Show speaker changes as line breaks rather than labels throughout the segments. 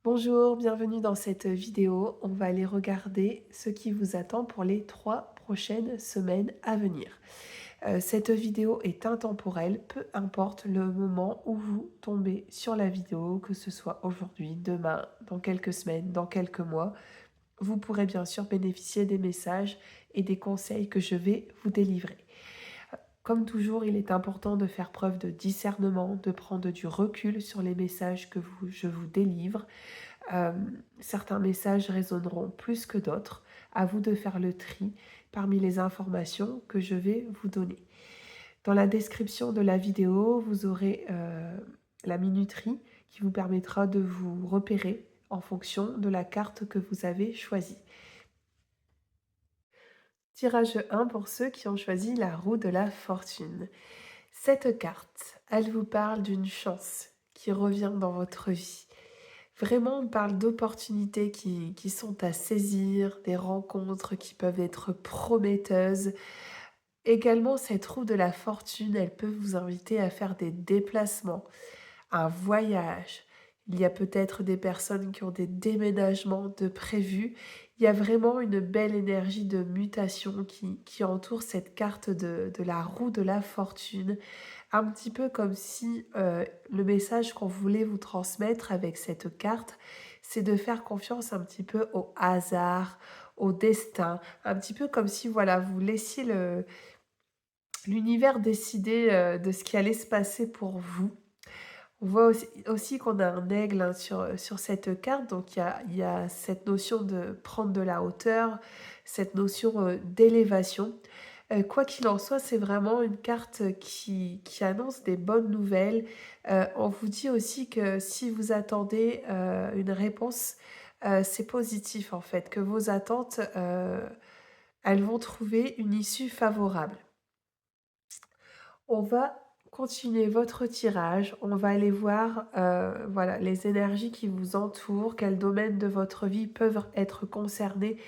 Bonjour, bienvenue dans cette vidéo. On va aller regarder ce qui vous attend pour les 3 prochaines semaines à venir. Cette vidéo est intemporelle, peu importe le moment où vous tombez sur la vidéo, que ce soit aujourd'hui, demain, dans quelques semaines, dans quelques mois. Vous pourrez bien sûr bénéficier des messages et des conseils que je vais vous délivrer. Comme toujours, il est important de faire preuve de discernement, de prendre du recul sur les messages que je vous délivre. Euh, Certains messages résonneront plus que d'autres. À vous de faire le tri parmi les informations que je vais vous donner. Dans la description de la vidéo, vous aurez la minuterie qui vous permettra de vous repérer en fonction de la carte que vous avez choisie. Tirage 1 pour ceux qui ont choisi la roue de la fortune. Cette carte, elle vous parle d'une chance qui revient dans votre vie. Vraiment, on parle d'opportunités qui sont à saisir, des rencontres qui peuvent être prometteuses. Également, cette roue de la fortune, elle peut vous inviter à faire des déplacements, un voyage. Il y a peut-être des personnes qui ont des déménagements de prévus. Il y a vraiment une belle énergie de mutation qui entoure cette carte de la roue de la fortune. Un petit peu comme si le message qu'on voulait vous transmettre avec cette carte, c'est de faire confiance un petit peu au hasard, au destin. Un petit peu comme si voilà, vous laissiez l'univers décider de ce qui allait se passer pour vous. On voit aussi qu'on a un aigle hein, sur cette carte, donc il y a cette notion de prendre de la hauteur, cette notion d'élévation. Quoi qu'il en soit, c'est vraiment une carte qui annonce des bonnes nouvelles. On vous dit aussi que si vous attendez une réponse, c'est positif en fait, que vos attentes, elles vont trouver une issue favorable. On va continuer votre tirage. On va aller voir voilà, les énergies qui vous entourent, quels domaines de votre vie peuvent être concernés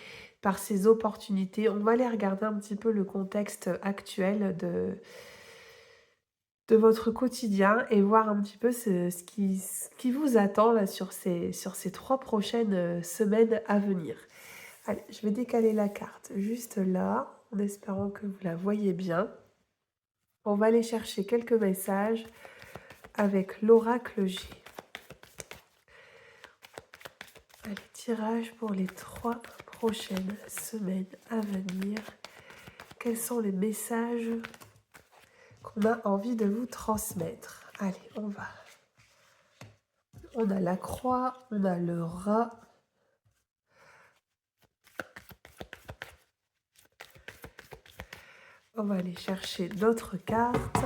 par ces opportunités. On va aller regarder un petit peu le contexte actuel de votre quotidien et voir un petit peu ce qui vous attend là, sur ces 3 prochaines semaines à venir. Allez, je vais décaler la carte juste là, en espérant que vous la voyez bien. On va aller chercher quelques messages avec l'oracle G. Allez, tirage pour les 3 prochaines semaines à venir. Quels sont les messages qu'on a envie de vous transmettre? Allez, on va. On a la croix, on a le rat. On va aller chercher d'autres cartes.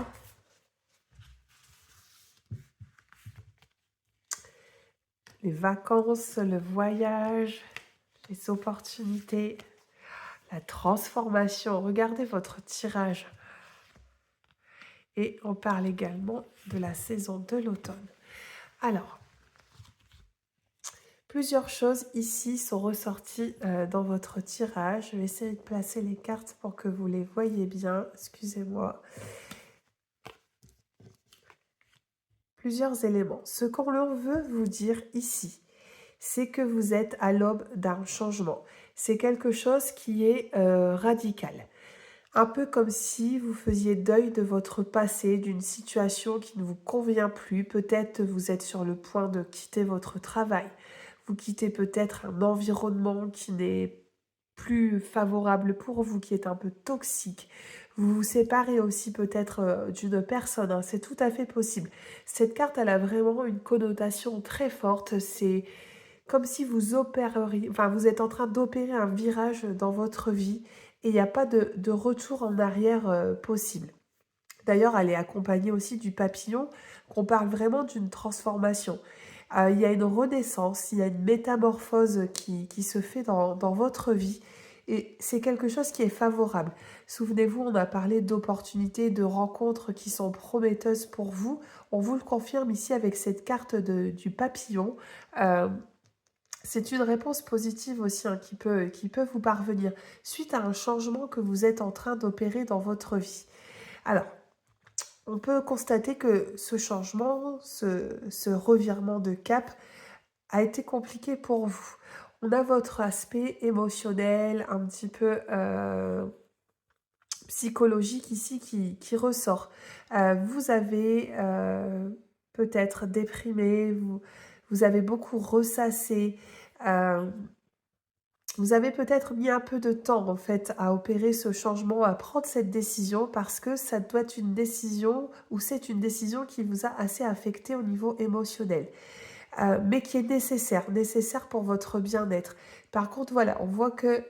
Les vacances, le voyage, les opportunités, la transformation. Regardez votre tirage. Et on parle également de la saison de l'automne. Alors, plusieurs choses ici sont ressorties dans votre tirage. Je vais essayer de placer les cartes pour que vous les voyez bien. Excusez-moi. Plusieurs éléments. Ce qu'on veut vous dire ici, c'est que vous êtes à l'aube d'un changement. C'est quelque chose qui est radical. Un peu comme si vous faisiez deuil de votre passé, d'une situation qui ne vous convient plus. Peut-être vous êtes sur le point de quitter votre travail. Vous quittez peut-être un environnement qui n'est plus favorable pour vous, qui est un peu toxique. Vous vous séparez aussi peut-être d'une personne, hein, c'est tout à fait possible. Cette carte, elle a vraiment une connotation très forte. C'est comme si vous opéreriez, enfin vous êtes en train d'opérer un virage dans votre vie et il n'y a pas de retour en arrière possible. D'ailleurs, elle est accompagnée aussi du papillon, qu'on parle vraiment d'une transformation. Il y a une renaissance, il y a une métamorphose qui se fait dans votre vie. Et c'est quelque chose qui est favorable. Souvenez-vous, on a parlé d'opportunités, de rencontres qui sont prometteuses pour vous. On vous le confirme ici avec cette carte du papillon. Euh, c'est une réponse positive aussi hein, qui peut vous parvenir suite à un changement que vous êtes en train d'opérer dans votre vie. Alors, on peut constater que ce changement, ce revirement de cap a été compliqué pour vous. On a votre aspect émotionnel, un petit peu psychologique ici qui ressort. Vous avez peut-être déprimé, vous avez beaucoup ressassé, euh, vous avez peut-être mis un peu de temps en fait à opérer ce changement, à prendre cette décision parce que ça doit être une décision ou c'est une décision qui vous a assez affecté au niveau émotionnel, mais qui est nécessaire pour votre bien-être. Par contre, voilà, on voit que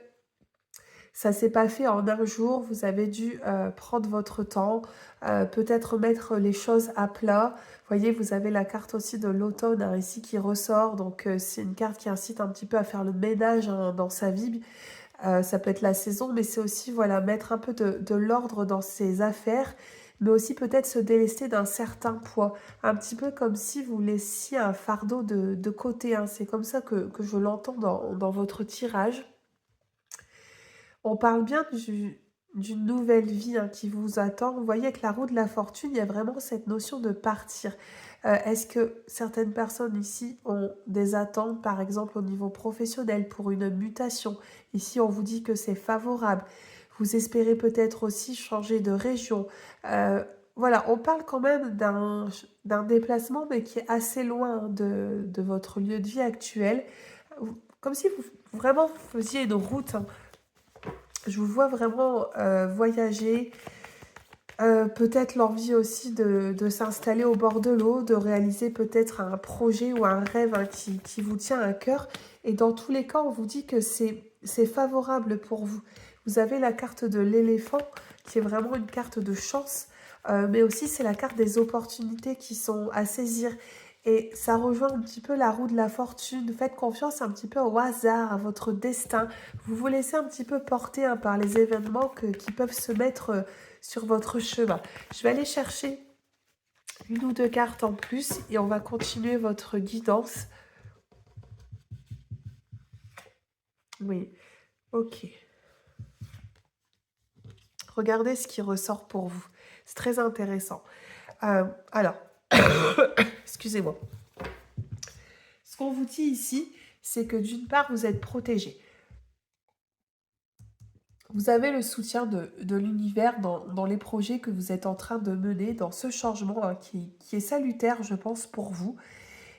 ça s'est pas fait en un jour, vous avez dû prendre votre temps, peut-être mettre les choses à plat. Vous voyez, vous avez la carte aussi de l'automne hein, ici qui ressort, donc c'est une carte qui incite un petit peu à faire le ménage hein, dans sa vie. Ça peut être la saison, mais c'est aussi voilà mettre un peu de l'ordre dans ses affaires, mais aussi peut-être se délester d'un certain poids, un petit peu comme si vous laissiez un fardeau de côté. Hein. C'est comme ça que je l'entends dans votre tirage. On parle bien d'une nouvelle vie hein, qui vous attend. Vous voyez, avec la roue de la fortune, il y a vraiment cette notion de partir. Est-ce que certaines personnes ici ont des attentes, par exemple au niveau professionnel, pour une mutation? Ici, on vous dit que c'est favorable. Vous espérez peut-être aussi changer de région. Euh, voilà, on parle quand même d'un déplacement, mais qui est assez loin de votre lieu de vie actuel. Comme si vous vraiment faisiez une route hein, je vous vois vraiment voyager, peut-être l'envie aussi de s'installer au bord de l'eau, de réaliser peut-être un projet ou un rêve hein, qui vous tient à cœur. Et dans tous les cas, on vous dit que c'est favorable pour vous. Vous avez la carte de l'éléphant, qui est vraiment une carte de chance, mais aussi c'est la carte des opportunités qui sont à saisir. Et ça rejoint un petit peu la roue de la fortune. Faites confiance un petit peu au hasard, à votre destin. Vous vous laissez un petit peu porter hein, par les événements qui peuvent se mettre sur votre chemin. Je vais aller chercher une ou deux cartes en plus et on va continuer votre guidance. Oui, ok. Regardez ce qui ressort pour vous. C'est très intéressant. Alors, excusez-moi. Ce qu'on vous dit ici, c'est que d'une part, vous êtes protégé. Vous avez le soutien de l'univers dans les projets que vous êtes en train de mener, dans ce changement hein, qui est salutaire, je pense, pour vous.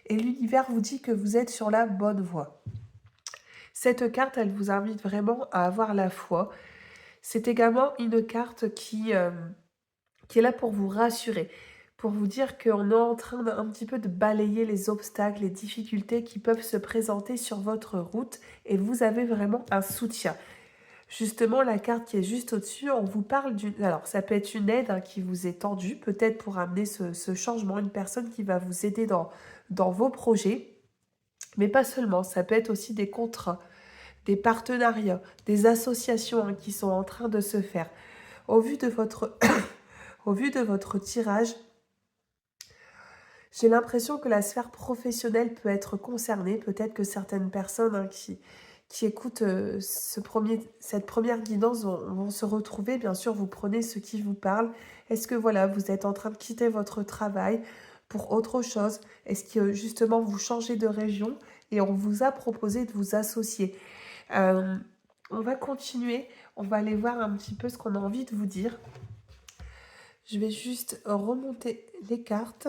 Et l'univers vous dit que vous êtes sur la bonne voie. Cette carte, elle vous invite vraiment à avoir la foi. C'est également une carte qui est là pour vous rassurer, pour vous dire qu'on est en train un petit peu de balayer les obstacles, les difficultés qui peuvent se présenter sur votre route et vous avez vraiment un soutien. Justement, la carte qui est juste au-dessus, on vous parle d'une... Alors, ça peut être une aide hein, qui vous est tendue, peut-être pour amener ce changement, une personne qui va vous aider dans vos projets, mais pas seulement, ça peut être aussi des contrats, des partenariats, des associations hein, qui sont en train de se faire. Au vu de votre, au vu de votre tirage, j'ai l'impression que la sphère professionnelle peut être concernée. Peut-être que certaines personnes hein, qui écoutent cette première guidance vont se retrouver. Bien sûr, vous prenez ce qui vous parle. Est-ce que voilà, vous êtes en train de quitter votre travail pour autre chose? Est-ce que justement vous changez de région et on vous a proposé de vous associer? Euh, on va continuer. On va aller voir un petit peu ce qu'on a envie de vous dire. Je vais juste remonter les cartes.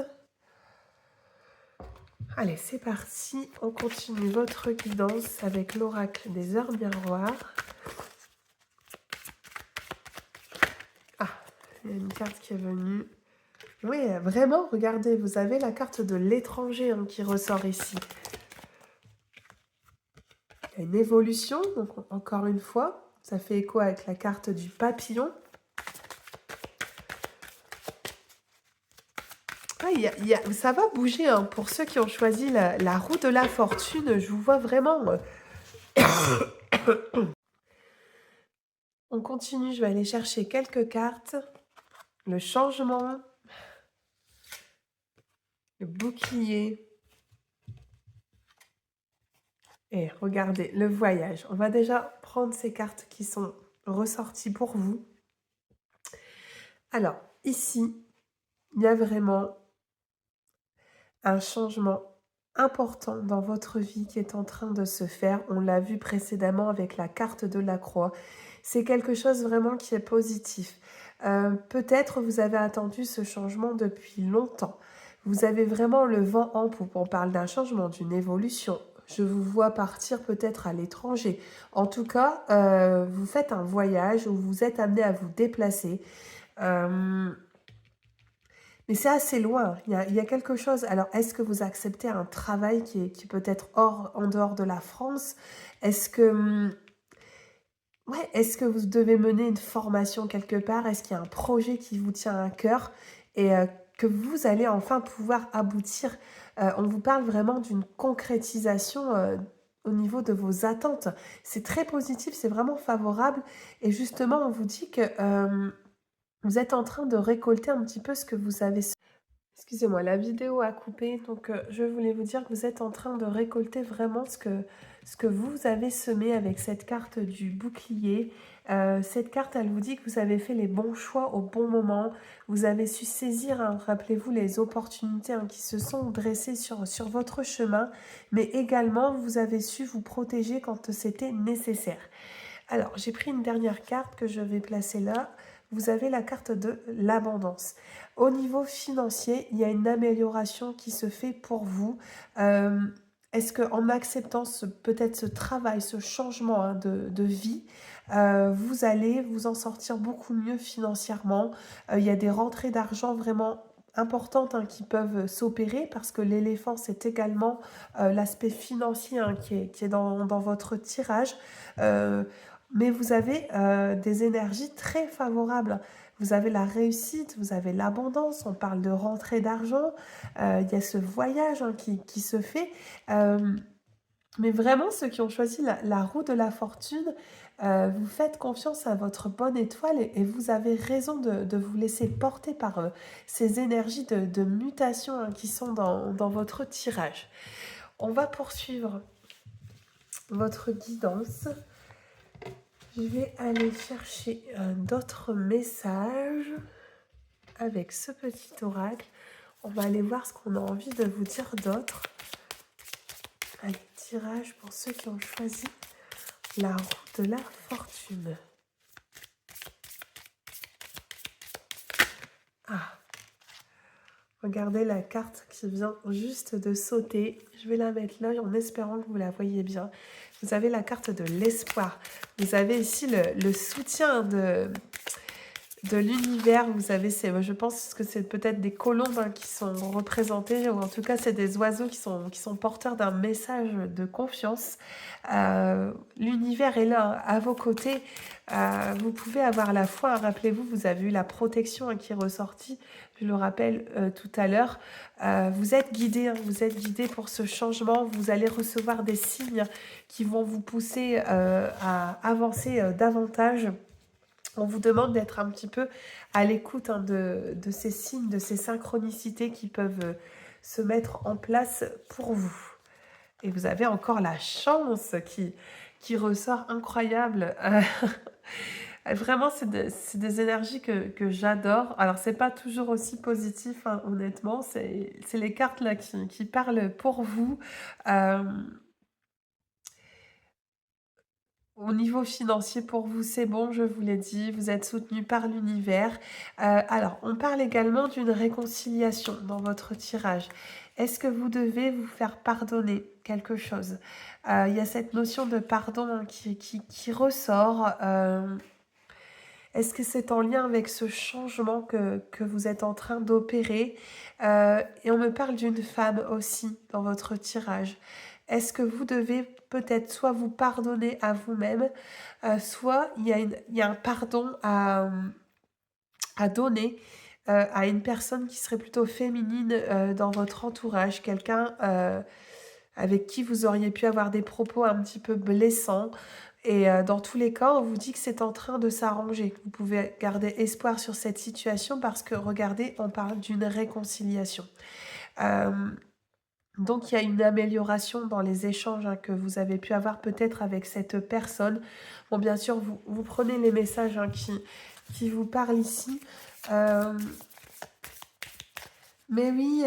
Allez, c'est parti. On continue votre guidance avec l'oracle des heures miroirs. Ah, il y a une carte qui est venue. Oui, vraiment, regardez, vous avez la carte de l'étranger hein, qui ressort ici. Il y a une évolution, donc encore une fois, ça fait écho avec la carte du papillon. Ah, ça va bouger hein, pour ceux qui ont choisi la roue de la fortune. Je vous vois vraiment... On continue, je vais aller chercher quelques cartes. Le changement, le bouclier. Et regardez, le voyage. On va déjà prendre ces cartes qui sont ressorties pour vous. Alors, ici, il y a vraiment un changement important dans votre vie qui est en train de se faire. On l'a vu précédemment avec la carte de la croix. C'est quelque chose vraiment qui est positif. Peut-être vous avez attendu ce changement depuis longtemps. Vous avez vraiment le vent en poupe. On parle d'un changement, d'une évolution. Je vous vois partir peut-être à l'étranger. En tout cas, vous faites un voyage où vous êtes amené à vous déplacer. Euh, mais c'est assez loin, il y a quelque chose. Alors, est-ce que vous acceptez un travail qui peut être en dehors de la France? Est-ce que, ouais, est-ce que vous devez mener une formation quelque part? Est-ce qu'il y a un projet qui vous tient à cœur et que vous allez enfin pouvoir aboutir? On vous parle vraiment d'une concrétisation au niveau de vos attentes. C'est très positif, c'est vraiment favorable. Et justement, on vous dit que vous êtes en train de récolter un petit peu ce que vous avez. Excusez-moi, la vidéo a coupé, donc je voulais vous dire que vous êtes en train de récolter vraiment ce que vous avez semé avec cette carte du bouclier. Cette carte, elle vous dit que vous avez fait les bons choix au bon moment. Vous avez su saisir, hein, rappelez-vous, les opportunités hein, qui se sont dressées sur votre chemin, mais également vous avez su vous protéger quand c'était nécessaire. Alors, j'ai pris une dernière carte que je vais placer là. Vous avez la carte de l'abondance. Au niveau financier, il y a une amélioration qui se fait pour vous. Euh, Est-ce qu'en acceptant peut-être ce travail, ce changement hein, de vie, vous allez vous en sortir beaucoup mieux financièrement? Il y a des rentrées d'argent vraiment importantes hein, qui peuvent s'opérer parce que l'éléphant, c'est également l'aspect financier hein, qui est dans votre tirage. Euh, mais vous avez des énergies très favorables. Vous avez la réussite, vous avez l'abondance, on parle de rentrée d'argent, il y a ce voyage hein, qui se fait. Euh, mais vraiment, ceux qui ont choisi la roue de la fortune, vous faites confiance à votre bonne étoile et vous avez raison de vous laisser porter par ces énergies de mutation hein, qui sont dans votre tirage. On va poursuivre votre guidance. Je vais aller chercher d'autres messages avec ce petit oracle. On va aller voir ce qu'on a envie de vous dire d'autre. Allez, tirage pour ceux qui ont choisi la roue de la fortune. Ah, regardez la carte qui vient juste de sauter. Je vais la mettre là en espérant que vous la voyez bien. Vous avez la carte de l'espoir. Vous avez ici le soutien de l'univers. Vous savez, je pense que c'est peut-être des colombes hein, qui sont représentées, ou en tout cas, c'est des oiseaux qui sont porteurs d'un message de confiance. L'univers est là, hein, à vos côtés. Vous pouvez avoir la foi. Hein. Rappelez-vous, vous avez eu la protection hein, qui est ressortie, je le rappelle tout à l'heure. Vous êtes guidé, hein, vous êtes guidé pour ce changement. Vous allez recevoir des signes qui vont vous pousser à avancer davantage. On vous demande d'être un petit peu à l'écoute hein, de ces signes, de ces synchronicités qui peuvent se mettre en place pour vous. Et vous avez encore la chance qui ressort incroyable. Vraiment, c'est des énergies que j'adore. Alors, c'est pas toujours aussi positif, hein, honnêtement. C'est les cartes là qui parlent pour vous. Euh, Au niveau financier, pour vous, c'est bon, je vous l'ai dit, vous êtes soutenu par l'univers. Alors, on parle également d'une réconciliation dans votre tirage. Est-ce que vous devez vous faire pardonner quelque chose? Il y a cette notion de pardon hein, qui ressort. Est-ce que c'est en lien avec ce changement que vous êtes en train d'opérer? Et on me parle d'une femme aussi dans votre tirage. Est-ce que vous devez peut-être soit vous pardonner à vous-même, soit il y a un pardon à donner à une personne qui serait plutôt féminine dans votre entourage, quelqu'un avec qui vous auriez pu avoir des propos un petit peu blessants. Et dans tous les cas, on vous dit que c'est en train de s'arranger. Vous pouvez garder espoir sur cette situation parce que, regardez, on parle d'une réconciliation. Euh, donc, il y a une amélioration dans les échanges hein, que vous avez pu avoir peut-être avec cette personne. Bon, bien sûr, vous prenez les messages hein, qui vous parlent ici. Euh, Mais oui,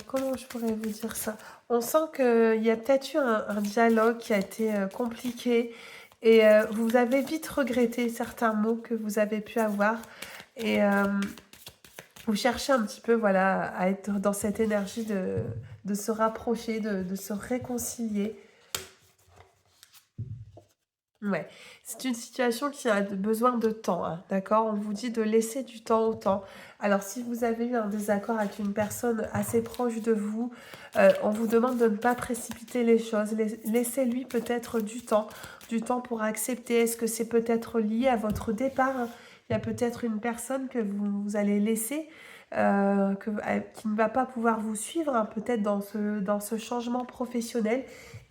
comment je pourrais vous dire ça? On sent qu'il y a peut-être eu un dialogue qui a été compliqué et vous avez vite regretté certains mots que vous avez pu avoir et vous cherchez un petit peu, voilà, à être dans cette énergie de se rapprocher, de se réconcilier. Ouais, c'est une situation qui a besoin de temps, hein, d'accord? On vous dit de laisser du temps au temps. Alors, si vous avez eu un désaccord avec une personne assez proche de vous, on vous demande de ne pas précipiter les choses. Laissez-lui peut-être du temps pour accepter. Est-ce que c'est peut-être lié à votre départ, hein? Il y a peut-être une personne que vous allez laisser, qui ne va pas pouvoir vous suivre, hein, peut-être dans ce changement professionnel.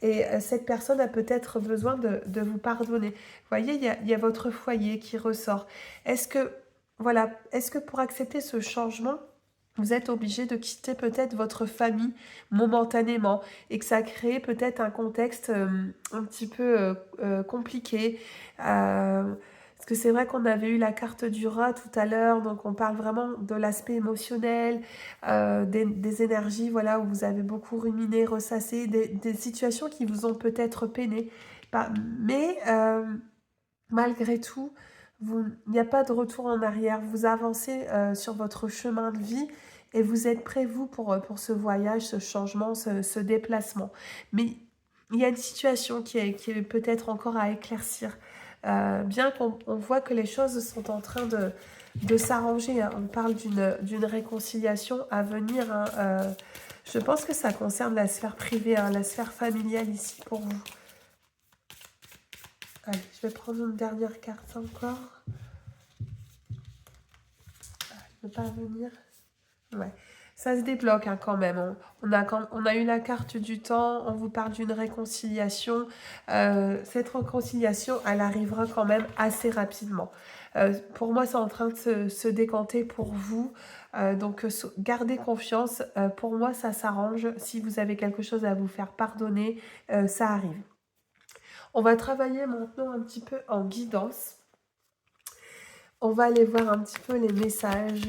Et cette personne a peut-être besoin de vous pardonner. Vous voyez, il y a votre foyer qui ressort. Est-ce que, voilà, est-ce que pour accepter ce changement, vous êtes obligé de quitter peut-être votre famille momentanément et que ça crée peut-être un contexte un petit peu compliqué. Parce que c'est vrai qu'on avait eu la carte du rat tout à l'heure, donc on parle vraiment de l'aspect émotionnel, des énergies, voilà, où vous avez beaucoup ruminé, ressassé, des situations qui vous ont peut-être peiné. Mais malgré tout, il n'y a pas de retour en arrière. Vous avancez sur votre chemin de vie et vous êtes prêt, vous, pour ce voyage, ce changement, ce déplacement. Mais il y a une situation qui est peut-être encore à éclaircir. Bien qu'on voit que les choses sont en train de s'arranger, hein. On parle d'une réconciliation à venir, hein. Je pense que ça concerne la sphère privée, hein, la sphère familiale ici pour vous. Allez, je vais prendre une dernière carte encore. Ne pas venir. Ouais. Ça se débloque hein, quand même. On a eu la carte du temps, on vous parle d'une réconciliation. Cette réconciliation, elle arrivera quand même assez rapidement. Pour moi, c'est en train de se décanter pour vous. Donc, gardez confiance. Pour moi, ça s'arrange. Si vous avez quelque chose à vous faire pardonner, ça arrive. On va travailler maintenant un petit peu en guidance. On va aller voir un petit peu les messages,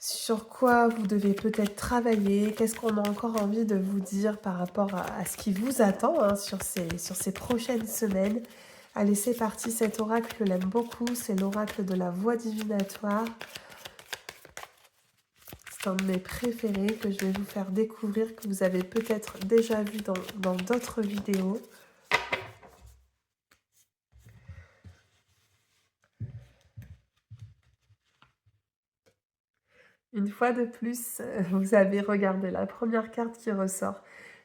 sur quoi vous devez peut-être travailler, qu'est-ce qu'on a encore envie de vous dire par rapport à ce qui vous attend hein, sur ces prochaines semaines. Allez, c'est parti, cet oracle, je l'aime beaucoup, c'est l'oracle de la voix divinatoire. C'est un de mes préférés que je vais vous faire découvrir, que vous avez peut-être déjà vu dans d'autres vidéos. Une fois de plus, vous avez regardé la première carte qui ressort.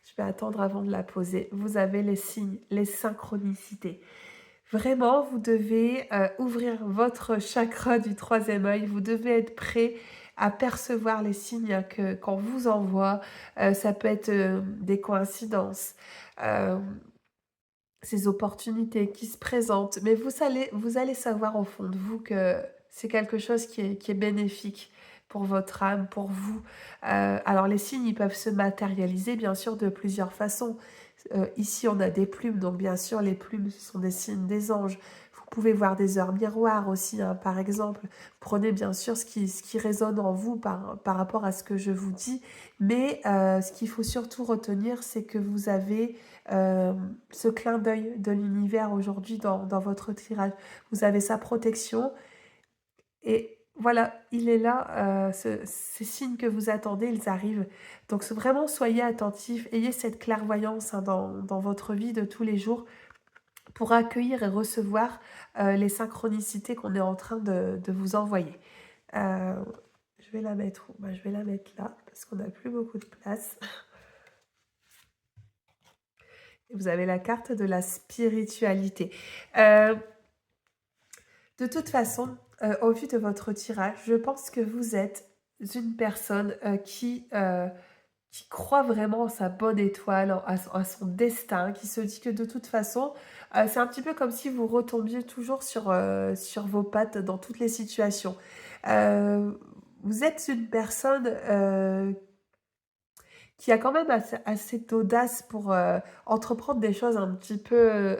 Je vais attendre avant de la poser. Vous avez les signes, les synchronicités. Vraiment, vous devez ouvrir votre chakra du troisième œil. Vous devez être prêt à percevoir les signes qu'on vous envoie. Ça peut être des coïncidences, euh, ces opportunités qui se présentent. Mais vous allez savoir au fond de vous que c'est quelque chose qui est bénéfique pour votre âme, pour vous. Alors les signes, ils peuvent se matérialiser bien sûr de plusieurs façons. Ici, on a des plumes, donc bien sûr, les plumes, ce sont des signes des anges. Vous pouvez voir des heures miroirs aussi, hein, par exemple. Prenez bien sûr ce qui résonne en vous par rapport à ce que je vous dis, mais ce qu'il faut surtout retenir, c'est que vous avez euh, ce clin d'œil de l'univers aujourd'hui dans votre tirage. Vous avez sa protection et voilà, il est là, ces signes que vous attendez, ils arrivent. Donc vraiment, soyez attentifs, ayez cette clairvoyance hein, dans votre vie de tous les jours pour accueillir et recevoir les synchronicités qu'on est en train de vous envoyer. Euh, je vais la mettre où? Je vais la mettre là, parce qu'on n'a plus beaucoup de place. Et vous avez la carte de la spiritualité. De toute façon, au vu de votre tirage, je pense que vous êtes une personne qui croit vraiment à sa bonne étoile, à son destin, qui se dit que de toute façon, c'est un petit peu comme si vous retombiez toujours sur vos pattes dans toutes les situations. Euh, Vous êtes une personne qui a quand même assez d'audace pour entreprendre des choses un petit peu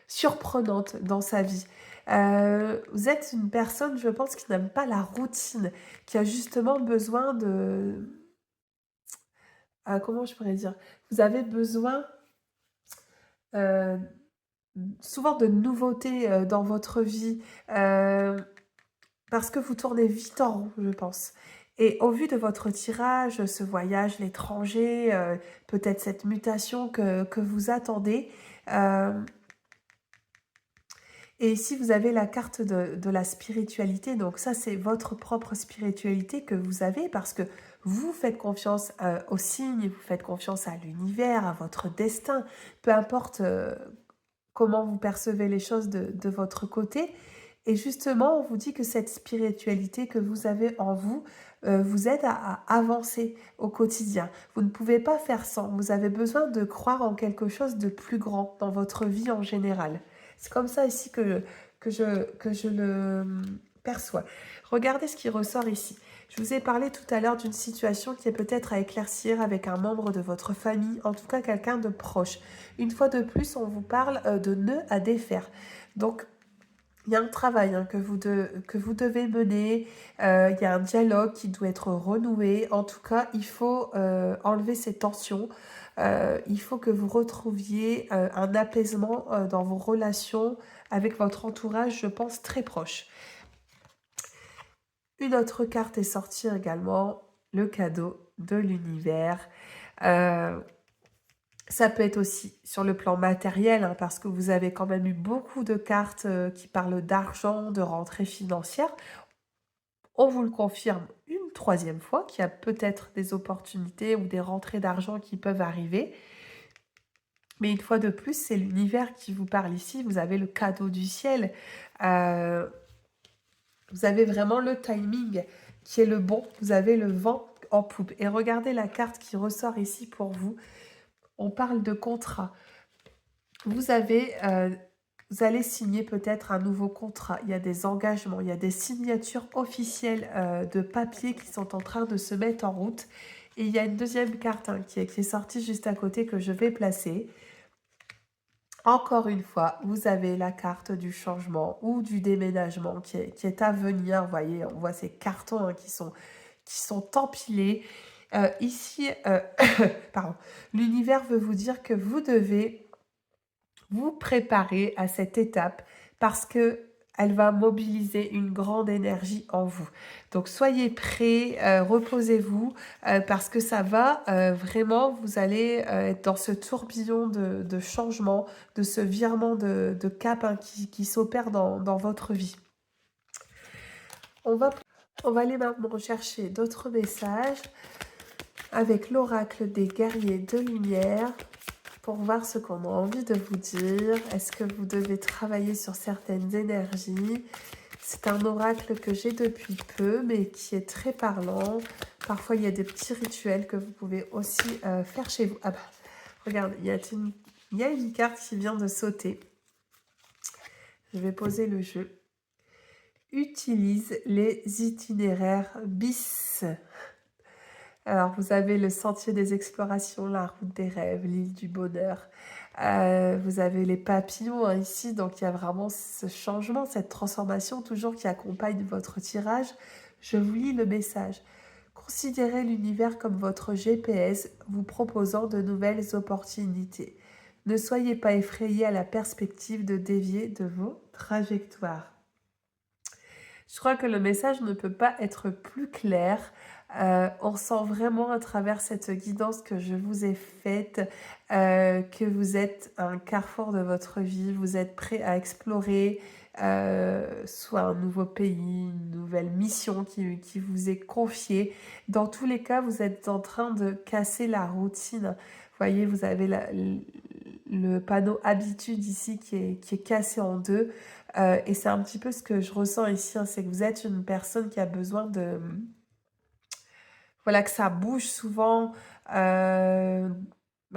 surprenantes dans sa vie. Vous êtes une personne, je pense, qui n'aime pas la routine, qui a justement besoin de... comment je pourrais dire? Vous avez besoin euh, souvent de nouveautés dans votre vie, parce que vous tournez vite en rond, je pense. Et au vu de votre tirage, ce voyage, l'étranger, peut-être cette mutation que vous attendez, euh, et ici, vous avez la carte de la spiritualité. Donc ça, c'est votre propre spiritualité que vous avez parce que vous faites confiance aux signes, vous faites confiance à l'univers, à votre destin. Peu importe comment vous percevez les choses de votre côté. Et justement, on vous dit que cette spiritualité que vous avez en vous vous aide à avancer au quotidien. Vous ne pouvez pas faire sans. Vous avez besoin de croire en quelque chose de plus grand dans votre vie en général. C'est comme ça ici que je le perçois. Regardez ce qui ressort ici. Je vous ai parlé tout à l'heure d'une situation qui est peut-être à éclaircir avec un membre de votre famille, en tout cas quelqu'un de proche. Une fois de plus, on vous parle de nœuds à défaire. Donc, il y a un travail que que vous devez mener, il y a un dialogue qui doit être renoué. En tout cas, il faut enlever ces tensions. Il faut que vous retrouviez un apaisement dans vos relations avec votre entourage, je pense, très proche. Une autre carte est sortie également, le cadeau de l'univers. Euh, Ça peut être aussi sur le plan matériel, parce que vous avez quand même eu beaucoup de cartes qui parlent d'argent, de rentrée financière. On vous le confirme une troisième fois qu'il y a peut-être des opportunités ou des rentrées d'argent qui peuvent arriver. Mais une fois de plus, c'est l'univers qui vous parle ici. Vous avez le cadeau du ciel. Euh, Vous avez vraiment le timing qui est le bon. Vous avez le vent en poupe. Et regardez la carte qui ressort ici pour vous. On parle de contrat. Vous avez, vous allez signer peut-être un nouveau contrat. Il y a des engagements, il y a des signatures officielles de papier qui sont en train de se mettre en route. Et il y a une deuxième carte qui est sortie juste à côté que je vais placer. Encore une fois, vous avez la carte du changement ou du déménagement qui est à venir. Vous voyez, on voit ces cartons qui sont empilés. Ici, pardon, l'univers veut vous dire que vous devez vous préparer à cette étape parce que elle va mobiliser une grande énergie en vous. Donc soyez prêts, reposez-vous parce que ça va vraiment, vous allez être dans ce tourbillon de changement, de ce virement de cap qui s'opère dans votre vie. On va aller maintenant rechercher d'autres messages avec l'oracle des guerriers de lumière pour voir ce qu'on a envie de vous dire. Est-ce que vous devez travailler sur certaines énergies? C'est un oracle que j'ai depuis peu, mais qui est très parlant. Parfois, il y a des petits rituels que vous pouvez aussi faire chez vous. Ah bah, regarde, il y a une carte qui vient de sauter. Je vais poser le jeu. Utilise les itinéraires bis. Alors, vous avez le sentier des explorations, la route des rêves, l'île du bonheur. Vous avez les papillons ici, donc il y a vraiment ce changement, cette transformation toujours qui accompagne votre tirage. Je vous lis le message. Considérez l'univers comme votre GPS vous proposant de nouvelles opportunités. Ne soyez pas effrayé à la perspective de dévier de vos trajectoires. Je crois que le message ne peut pas être plus clair. On sent vraiment à travers cette guidance que je vous ai faite que vous êtes à un carrefour de votre vie, vous êtes prêt à explorer soit un nouveau pays, une nouvelle mission qui vous est confiée. Dans tous les cas, vous êtes en train de casser la routine. Vous voyez, vous avez le panneau habitude ici qui est cassé en deux. Et c'est un petit peu ce que je ressens ici, c'est que vous êtes une personne qui a besoin de... Voilà, que ça bouge souvent. Euh,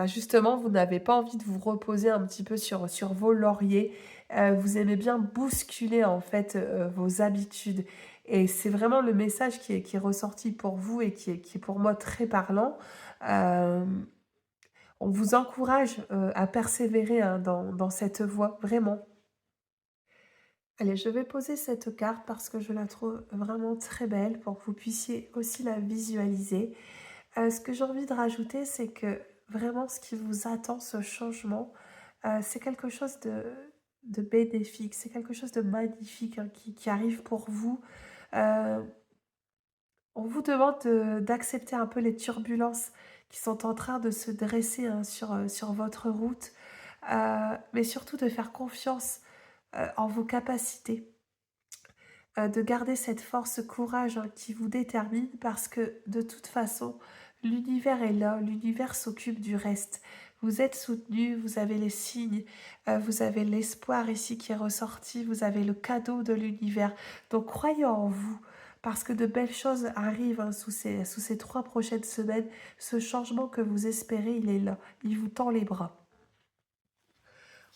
Justement, vous n'avez pas envie de vous reposer un petit peu sur vos lauriers. Vous aimez bien bousculer en fait vos habitudes. Et c'est vraiment le message qui est ressorti pour vous et qui est pour moi très parlant. Euh, on vous encourage à persévérer dans cette voie, vraiment. Allez, je vais poser cette carte parce que je la trouve vraiment très belle pour que vous puissiez aussi la visualiser. Ce que j'ai envie de rajouter, c'est que vraiment ce qui vous attend, ce changement, c'est quelque chose de bénéfique, c'est quelque chose de magnifique hein, qui arrive pour vous. Euh, on vous demande d'accepter un peu les turbulences qui sont en train de se dresser hein, sur votre route, mais surtout de faire confiance en vos capacités, de garder cette force, ce courage hein, qui vous détermine parce que de toute façon, l'univers est là, l'univers s'occupe du reste. Vous êtes soutenu, vous avez les signes, vous avez l'espoir ici qui est ressorti, vous avez le cadeau de l'univers. Donc croyez en vous parce que de belles choses arrivent hein, sous ces 3 prochaines semaines. Ce changement que vous espérez, il est là, il vous tend les bras.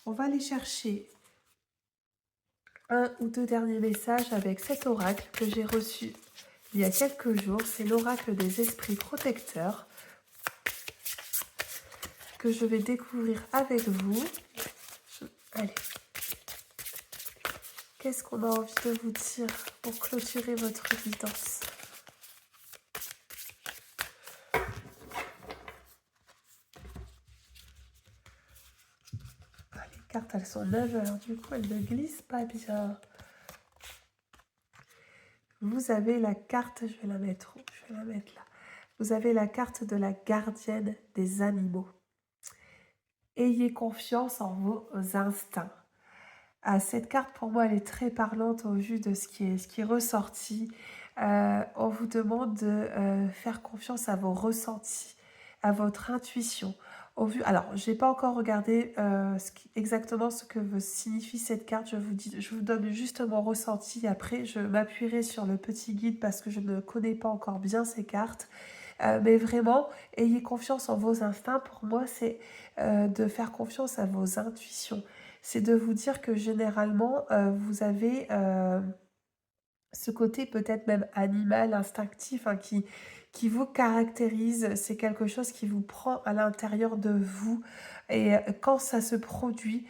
On va aller chercher un ou deux derniers messages avec cet oracle que j'ai reçu il y a quelques jours. C'est l'oracle des esprits protecteurs que je vais découvrir avec vous. Allez, qu'est-ce qu'on a envie de vous dire pour clôturer votre guidance? Les cartes, elles sont neuves, alors du coup, elles ne glissent pas bien. Vous avez la carte, je vais la mettre où? Je vais la mettre là. Vous avez la carte de la gardienne des animaux. Ayez confiance en vos instincts. Ah, cette carte, pour moi, elle est très parlante au vu de ce qui est ressorti. On vous demande de faire confiance à vos ressentis, à votre intuition. Au vu, alors, je n'ai pas encore regardé exactement ce que signifie cette carte. Je vous donne juste mon ressenti. Après, je m'appuierai sur le petit guide parce que je ne connais pas encore bien ces cartes. Mais vraiment, ayez confiance en vos instincts. Pour moi, c'est de faire confiance à vos intuitions. C'est de vous dire que généralement, vous avez ce côté peut-être même animal, instinctif, hein, qui vous caractérise. C'est quelque chose qui vous prend à l'intérieur de vous. Et quand ça se produit,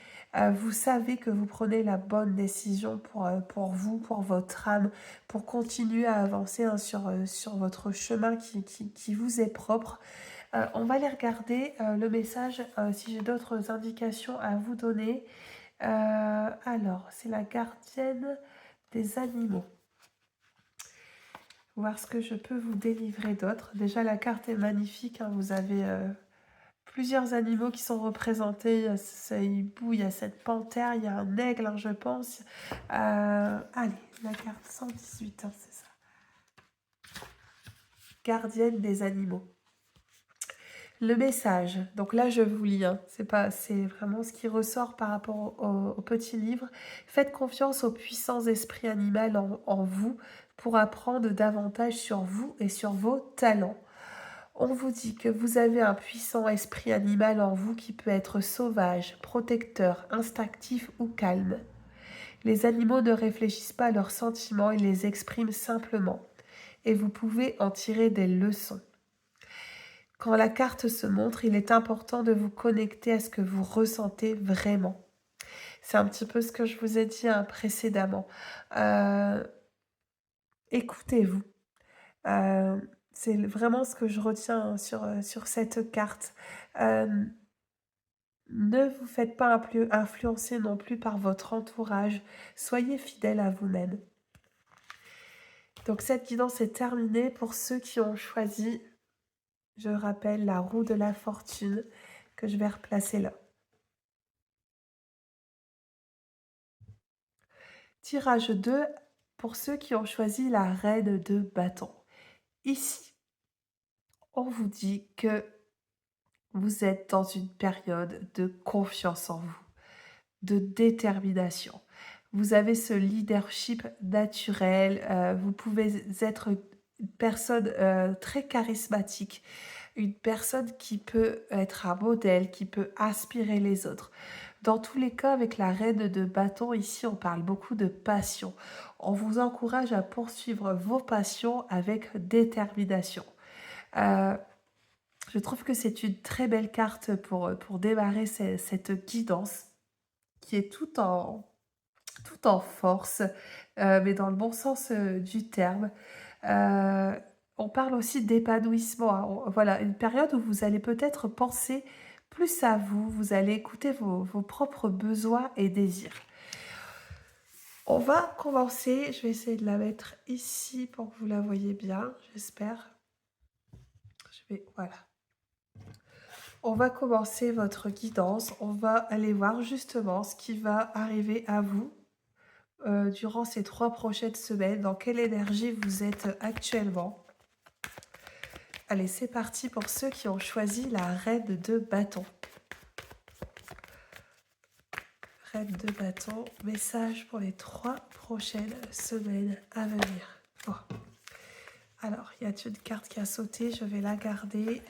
vous savez que vous prenez la bonne décision pour vous, pour votre âme, pour continuer à avancer hein, sur votre chemin qui vous est propre. On va aller regarder le message, si j'ai d'autres indications à vous donner. Alors, c'est la gardienne des animaux. Voir ce que je peux vous délivrer d'autre. Déjà, la carte est magnifique. Hein, vous avez plusieurs animaux qui sont représentés. Il y a ce hibou, il y a cette panthère, il y a un aigle, hein, je pense. Allez, la carte 118, hein, c'est ça. Gardienne des animaux. Le message, donc là je vous lis, hein, c'est vraiment ce qui ressort par rapport au petit livre. Faites confiance au puissant esprit animal en vous pour apprendre davantage sur vous et sur vos talents. On vous dit que vous avez un puissant esprit animal en vous qui peut être sauvage, protecteur, instinctif ou calme. Les animaux ne réfléchissent pas à leurs sentiments, ils les expriment simplement. Et vous pouvez en tirer des leçons. Quand la carte se montre, il est important de vous connecter à ce que vous ressentez vraiment. C'est un petit peu ce que je vous ai dit hein, précédemment. Euh, Écoutez-vous. Euh, c'est vraiment ce que je retiens hein, sur cette carte. Euh, ne vous faites pas influencer non plus par votre entourage. Soyez fidèle à vous-même. Donc cette guidance est terminée pour ceux qui ont choisi, je rappelle, la roue de la fortune que je vais replacer là. Tirage 2 pour ceux qui ont choisi la reine de bâton. Ici, on vous dit que vous êtes dans une période de confiance en vous, de détermination. Vous avez ce leadership naturel, vous pouvez être une personne très charismatique, une personne qui peut être un modèle, qui peut inspirer les autres. Dans tous les cas, avec la reine de bâton, ici, on parle beaucoup de passion. On vous encourage à poursuivre vos passions avec détermination. Euh, je trouve que c'est une très belle carte pour démarrer cette guidance qui est tout en force, mais dans le bon sens du terme. Euh, on parle aussi d'épanouissement, hein. Voilà, une période où vous allez peut-être penser plus à vous, vous allez écouter vos propres besoins et désirs. On va commencer, je vais essayer de la mettre ici pour que vous la voyez bien, j'espère. Voilà. On va commencer votre guidance, on va aller voir justement ce qui va arriver à vous durant ces 3 prochaines semaines, dans quelle énergie vous êtes actuellement. Allez, c'est parti pour ceux qui ont choisi la reine de bâton. Reine de bâton, message pour les 3 prochaines semaines à venir. Bon. Alors, il y a une carte qui a sauté, je vais la garder.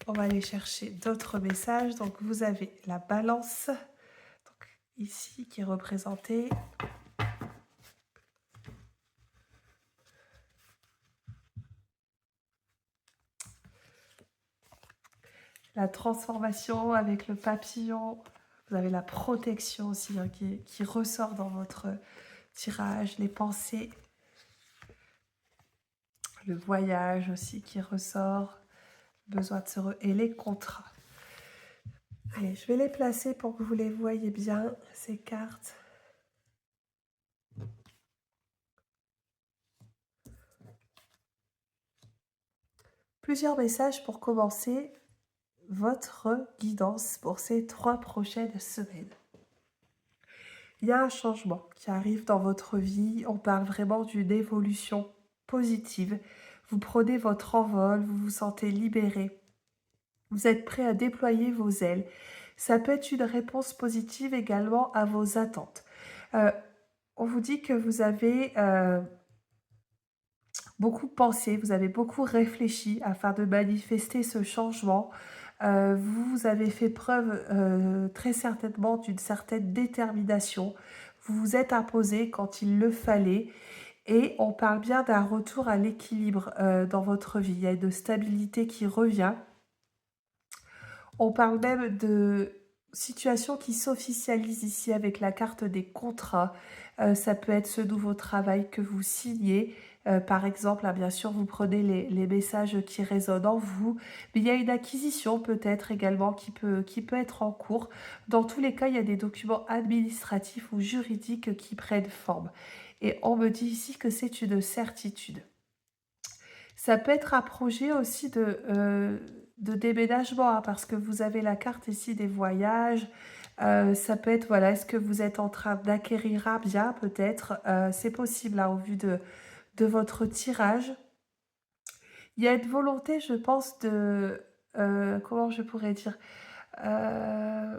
On va aller chercher d'autres messages. Donc, vous avez la balance, donc, ici, qui est représentée. La transformation avec le papillon. Vous avez la protection aussi hein, qui ressort dans votre tirage. Les pensées. Le voyage aussi qui ressort. Besoin de et les contrats. Allez, je vais les placer pour que vous les voyez bien, ces cartes. Plusieurs messages pour commencer votre guidance pour ces 3 prochaines semaines. Il y a un changement qui arrive dans votre vie. On parle vraiment d'une évolution positive. Vous prenez votre envol, vous vous sentez libéré. Vous êtes prêt à déployer vos ailes. Ça peut être une réponse positive également à vos attentes. On vous dit que vous avez beaucoup pensé, vous avez beaucoup réfléchi afin de manifester ce changement. Vous avez fait preuve très certainement d'une certaine détermination. Vous vous êtes imposé quand il le fallait. Et on parle bien d'un retour à l'équilibre dans votre vie. Il y a une stabilité qui revient. On parle même de situation qui s'officialise ici avec la carte des contrats. Ça peut être ce nouveau travail que vous signez. Par exemple, bien sûr, vous prenez les messages qui résonnent en vous. Mais il y a une acquisition peut-être également qui peut être en cours. Dans tous les cas, il y a des documents administratifs ou juridiques qui prennent forme. Et on me dit ici que c'est une certitude. Ça peut être un projet aussi de déménagement, hein, parce que vous avez la carte ici des voyages. Ça peut être, voilà, est-ce que vous êtes en train d'acquérir un bien, peut-être. C'est possible, hein, au vu de votre tirage. Il y a une volonté, je pense, comment je pourrais dire euh,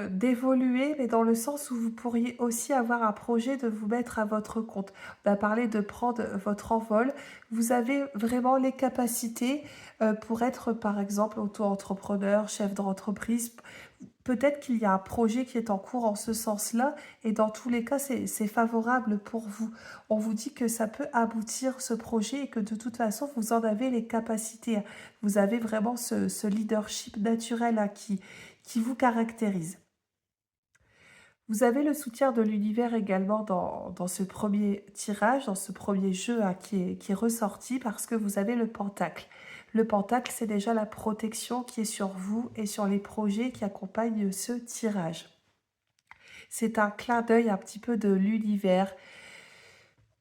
d'évoluer, mais dans le sens où vous pourriez aussi avoir un projet de vous mettre à votre compte. On a parlé de prendre votre envol. Vous avez vraiment les capacités pour être, par exemple, auto-entrepreneur, chef d'entreprise. Peut-être qu'il y a un projet qui est en cours en ce sens-là, et dans tous les cas, c'est favorable pour vous. On vous dit que ça peut aboutir, ce projet, et que de toute façon, vous en avez les capacités. Vous avez vraiment ce leadership naturel là, qui vous caractérise. Vous avez le soutien de l'univers également dans ce premier tirage, dans ce premier jeu hein, qui est ressorti, parce que vous avez le pentacle. Le pentacle, c'est déjà la protection qui est sur vous et sur les projets qui accompagnent ce tirage. C'est un clin d'œil un petit peu de l'univers.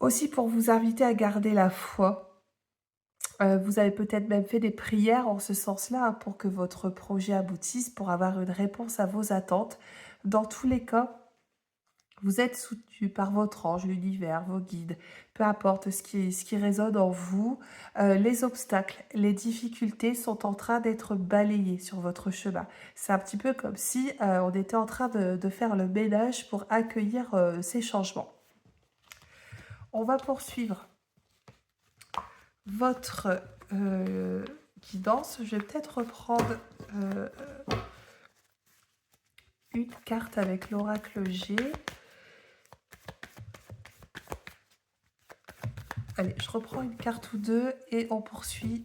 Aussi pour vous inviter à garder la foi. Vous avez peut-être même fait des prières en ce sens-là hein, pour que votre projet aboutisse, pour avoir une réponse à vos attentes. Dans tous les cas, vous êtes soutenu par votre ange, l'univers, vos guides, peu importe ce qui résonne en vous. Les obstacles, les difficultés sont en train d'être balayés sur votre chemin. C'est un petit peu comme si on était en train de faire le ménage pour accueillir ces changements. On va poursuivre votre guidance. Je vais peut-être reprendre une carte avec l'oracle G. Allez, je reprends une carte ou deux et on poursuit.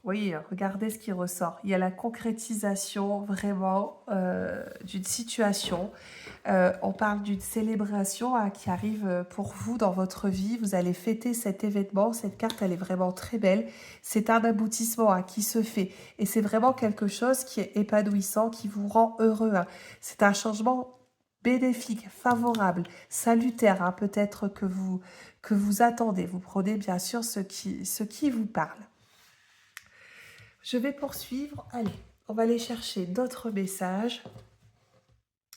voyez, regardez ce qui ressort. Il y a la concrétisation vraiment d'une situation. On parle d'une célébration qui arrive pour vous dans votre vie. Vous allez fêter cet événement. Cette carte, elle est vraiment très belle. C'est un aboutissement qui se fait. Et c'est vraiment quelque chose qui est épanouissant, qui vous rend heureux. C'est un changement bénéfique, favorable, salutaire, peut-être que vous attendez. Vous prenez bien sûr ce qui vous parle. Je vais poursuivre. Allez, on va aller chercher d'autres messages.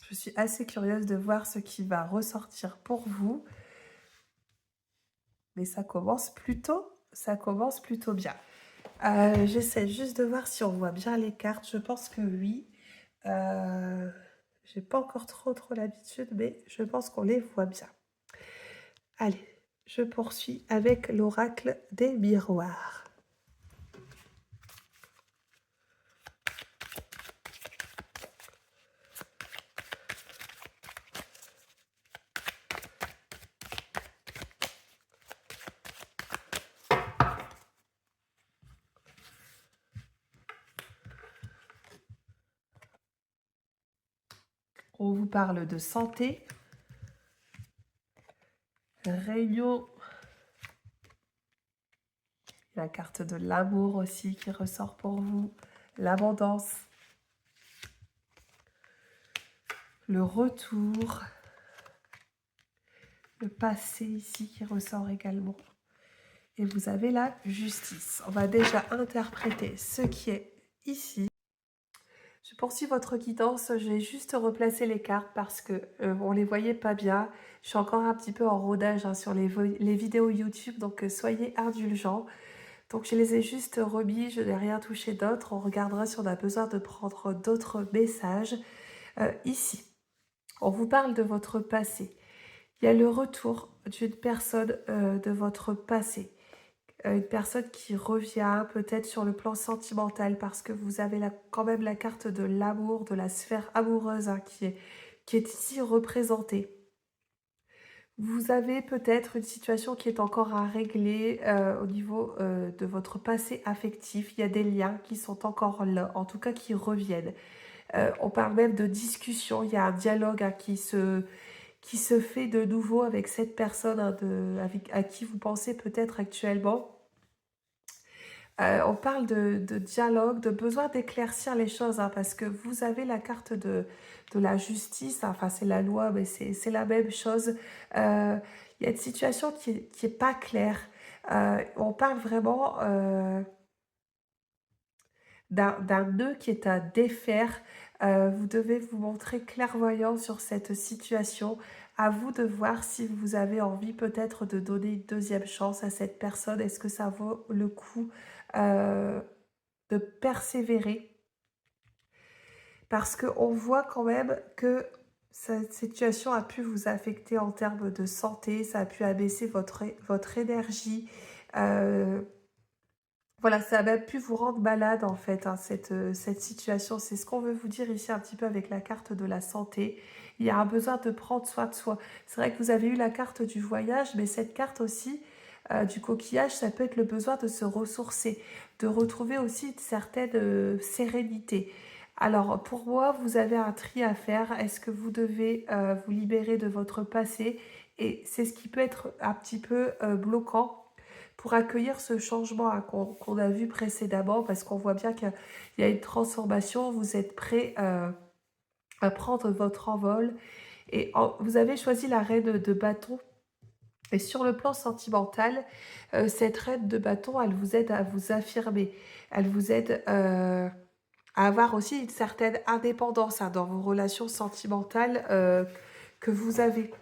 Je suis assez curieuse de voir ce qui va ressortir pour vous. Mais ça commence plutôt bien. J'essaie juste de voir si on voit bien les cartes. Je pense que oui. J'ai pas encore trop l'habitude, mais je pense qu'on les voit bien. Allez, je poursuis avec l'oracle des miroirs. On vous parle de santé, réunion, la carte de l'amour aussi qui ressort pour vous, l'abondance, le retour, le passé ici qui ressort également. Et vous avez la justice. On va déjà interpréter ce qui est ici. Je poursuis votre guidance, j'ai juste replacé les cartes parce que on les voyait pas bien. Je suis encore un petit peu en rodage sur les vidéos YouTube, donc soyez indulgents. Donc je les ai juste remis, je n'ai rien touché d'autre. On regardera si on a besoin de prendre d'autres messages. Ici, on vous parle de votre passé. Il y a le retour d'une personne de votre passé. Une personne qui revient peut-être sur le plan sentimental parce que vous avez quand même la carte de l'amour, de la sphère amoureuse qui est ici représentée. Vous avez peut-être une situation qui est encore à régler au niveau de votre passé affectif. Il y a des liens qui sont encore là, en tout cas qui reviennent. On parle même de discussion, il y a un dialogue qui se fait de nouveau avec cette personne à qui vous pensez peut-être actuellement. On parle de dialogue, de besoin d'éclaircir les choses, parce que vous avez la carte de la justice, enfin c'est la loi, mais c'est la même chose. Il y a une situation qui est pas claire. On parle vraiment d'un nœud qui est à défaire. Vous devez vous montrer clairvoyant sur cette situation. À vous de voir si vous avez envie peut-être de donner une deuxième chance à cette personne. Est-ce que ça vaut le coup de persévérer? Parce qu'on voit quand même que cette situation a pu vous affecter en termes de santé, ça a pu abaisser votre énergie. Voilà, ça a même pu vous rendre malade en fait, cette situation. C'est ce qu'on veut vous dire ici un petit peu avec la carte de la santé. Il y a un besoin de prendre soin de soi. C'est vrai que vous avez eu la carte du voyage, mais cette carte aussi du coquillage, ça peut être le besoin de se ressourcer, de retrouver aussi une certaine sérénité. Alors pour moi, vous avez un tri à faire. Est-ce que vous devez vous libérer de votre passé? Et c'est ce qui peut être un petit peu bloquant pour accueillir ce changement qu'on a vu précédemment, parce qu'on voit bien qu'il y a une transformation, vous êtes prêt à prendre votre envol. Et vous avez choisi la reine de bâton. Et sur le plan sentimental, cette reine de bâton, elle vous aide à vous affirmer. Elle vous aide à avoir aussi une certaine indépendance dans vos relations sentimentales que vous avez.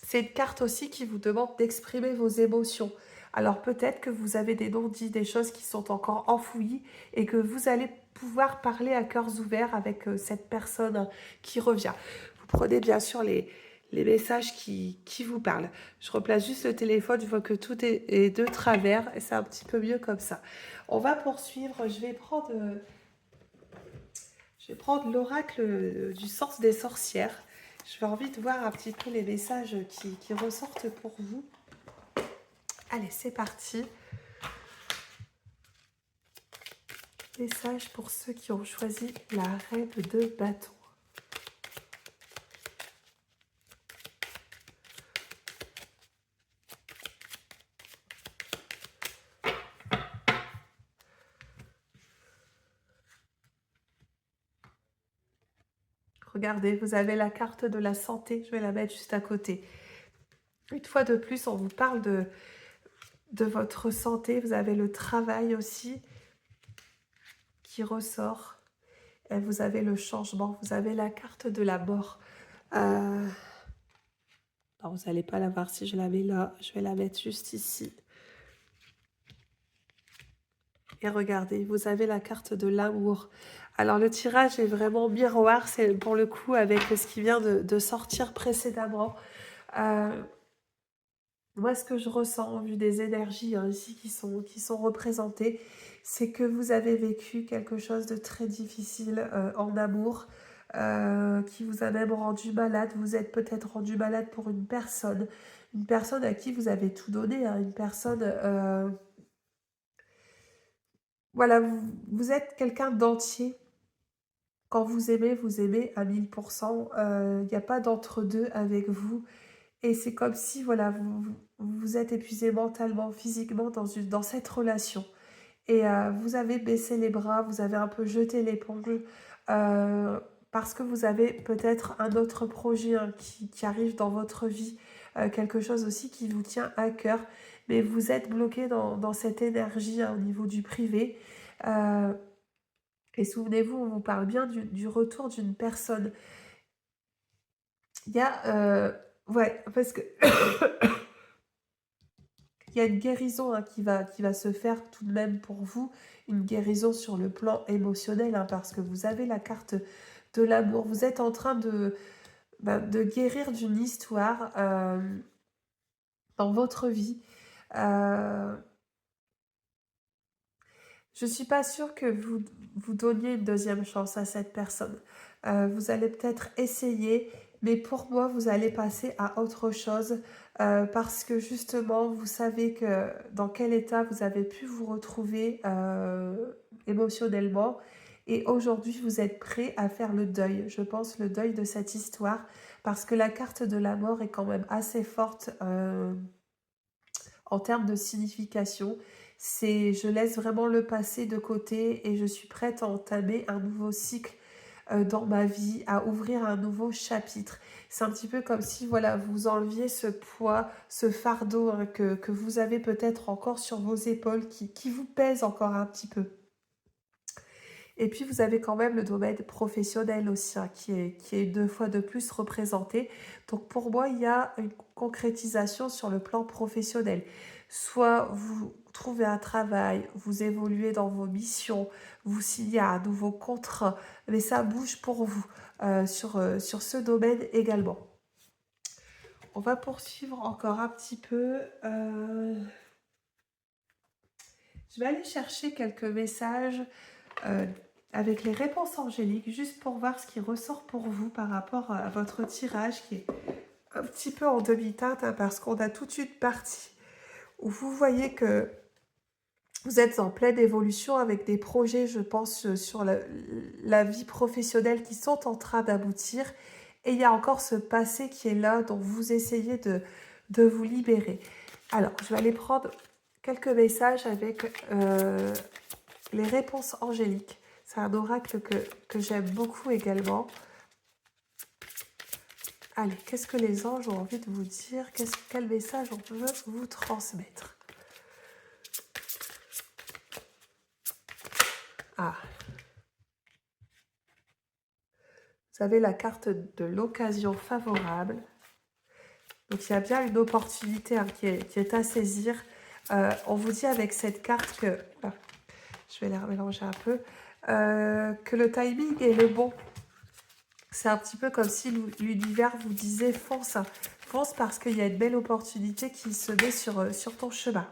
C'est une carte aussi qui vous demande d'exprimer vos émotions. Alors peut-être que vous avez des non-dits, des choses qui sont encore enfouies et que vous allez pouvoir parler à cœurs ouverts avec cette personne qui revient. Vous prenez bien sûr les messages qui vous parlent. Je replace juste le téléphone, je vois que tout est de travers et c'est un petit peu mieux comme ça. On va poursuivre, je vais prendre l'oracle du sens des sorcières. Je vais envie de voir un petit peu les messages qui ressortent pour vous. Allez, c'est parti. Message pour ceux qui ont choisi la reine de bâton. Regardez, vous avez la carte de la santé. Je vais la mettre juste à côté. Une fois de plus, on vous parle de votre santé. Vous avez le travail aussi qui ressort. Et vous avez le changement. Vous avez la carte de la mort. Non, vous n'allez pas la voir si je la mets là. Je vais la mettre juste ici. Et regardez, vous avez la carte de l'amour. Alors, le tirage est vraiment miroir. C'est pour le coup avec ce qui vient de sortir précédemment. Moi, ce que je ressens, vu des énergies ici qui sont représentées, c'est que vous avez vécu quelque chose de très difficile en amour, qui vous a même rendu malade. Vous êtes peut-être rendu malade pour une personne à qui vous avez tout donné, hein, une personne... voilà, vous êtes quelqu'un d'entier. Quand vous aimez à 1000%. Il n'y a pas d'entre-deux avec vous. Et c'est comme si, voilà, vous êtes épuisé mentalement, physiquement dans cette relation. Et vous avez baissé les bras, vous avez un peu jeté l'éponge, euh, parce que vous avez peut-être un autre projet hein, qui arrive dans votre vie, quelque chose aussi qui vous tient à cœur, mais vous êtes bloqué dans cette énergie hein, au niveau du privé. Euh, et souvenez-vous, on vous parle bien du retour d'une personne. Il y a... ouais, parce que... Il y a une guérison hein, qui va se faire tout de même pour vous, une guérison sur le plan émotionnel, hein, parce que vous avez la carte de l'amour. Vous êtes en train de guérir d'une histoire dans votre vie. Je ne suis pas sûre que vous donniez une deuxième chance à cette personne. Vous allez peut-être essayer, mais pour moi, vous allez passer à autre chose parce que justement, vous savez que dans quel état vous avez pu vous retrouver émotionnellement. Et aujourd'hui, vous êtes prêt à faire le deuil. Je pense le deuil de cette histoire parce que la carte de la mort est quand même assez forte en termes de signification. C'est je laisse vraiment le passé de côté et je suis prête à entamer un nouveau cycle dans ma vie, à ouvrir un nouveau chapitre. C'est un petit peu comme si voilà, vous enleviez ce poids, ce fardeau hein, que vous avez peut-être encore sur vos épaules qui vous pèse encore un petit peu. Et puis vous avez quand même le domaine professionnel aussi hein, qui est deux fois de plus représenté. Donc pour moi, il y a une concrétisation sur le plan professionnel. Soit vous trouvez un travail, vous évoluez dans vos missions, vous signez un nouveau contrat, mais ça bouge pour vous sur ce domaine également. On va poursuivre encore un petit peu. Je vais aller chercher quelques messages avec les réponses angéliques, juste pour voir ce qui ressort pour vous par rapport à votre tirage qui est un petit peu en demi-teinte, hein, parce qu'on a toute une partie où vous voyez que vous êtes en pleine évolution avec des projets, je pense, sur la vie professionnelle qui sont en train d'aboutir. Et il y a encore ce passé qui est là, dont vous essayez de vous libérer. Alors, je vais aller prendre quelques messages avec les réponses angéliques. C'est un oracle que j'aime beaucoup également. Allez, qu'est-ce que les anges ont envie de vous dire? Quel message on veut vous transmettre? Ah. Vous avez la carte de l'occasion favorable. Donc, il y a bien une opportunité hein, qui est à saisir. On vous dit avec cette carte que... Là, je vais la mélanger un peu. Que le timing est le bon. C'est un petit peu comme si l'univers vous disait fonce. Fonce parce qu'il y a une belle opportunité qui se met sur ton chemin.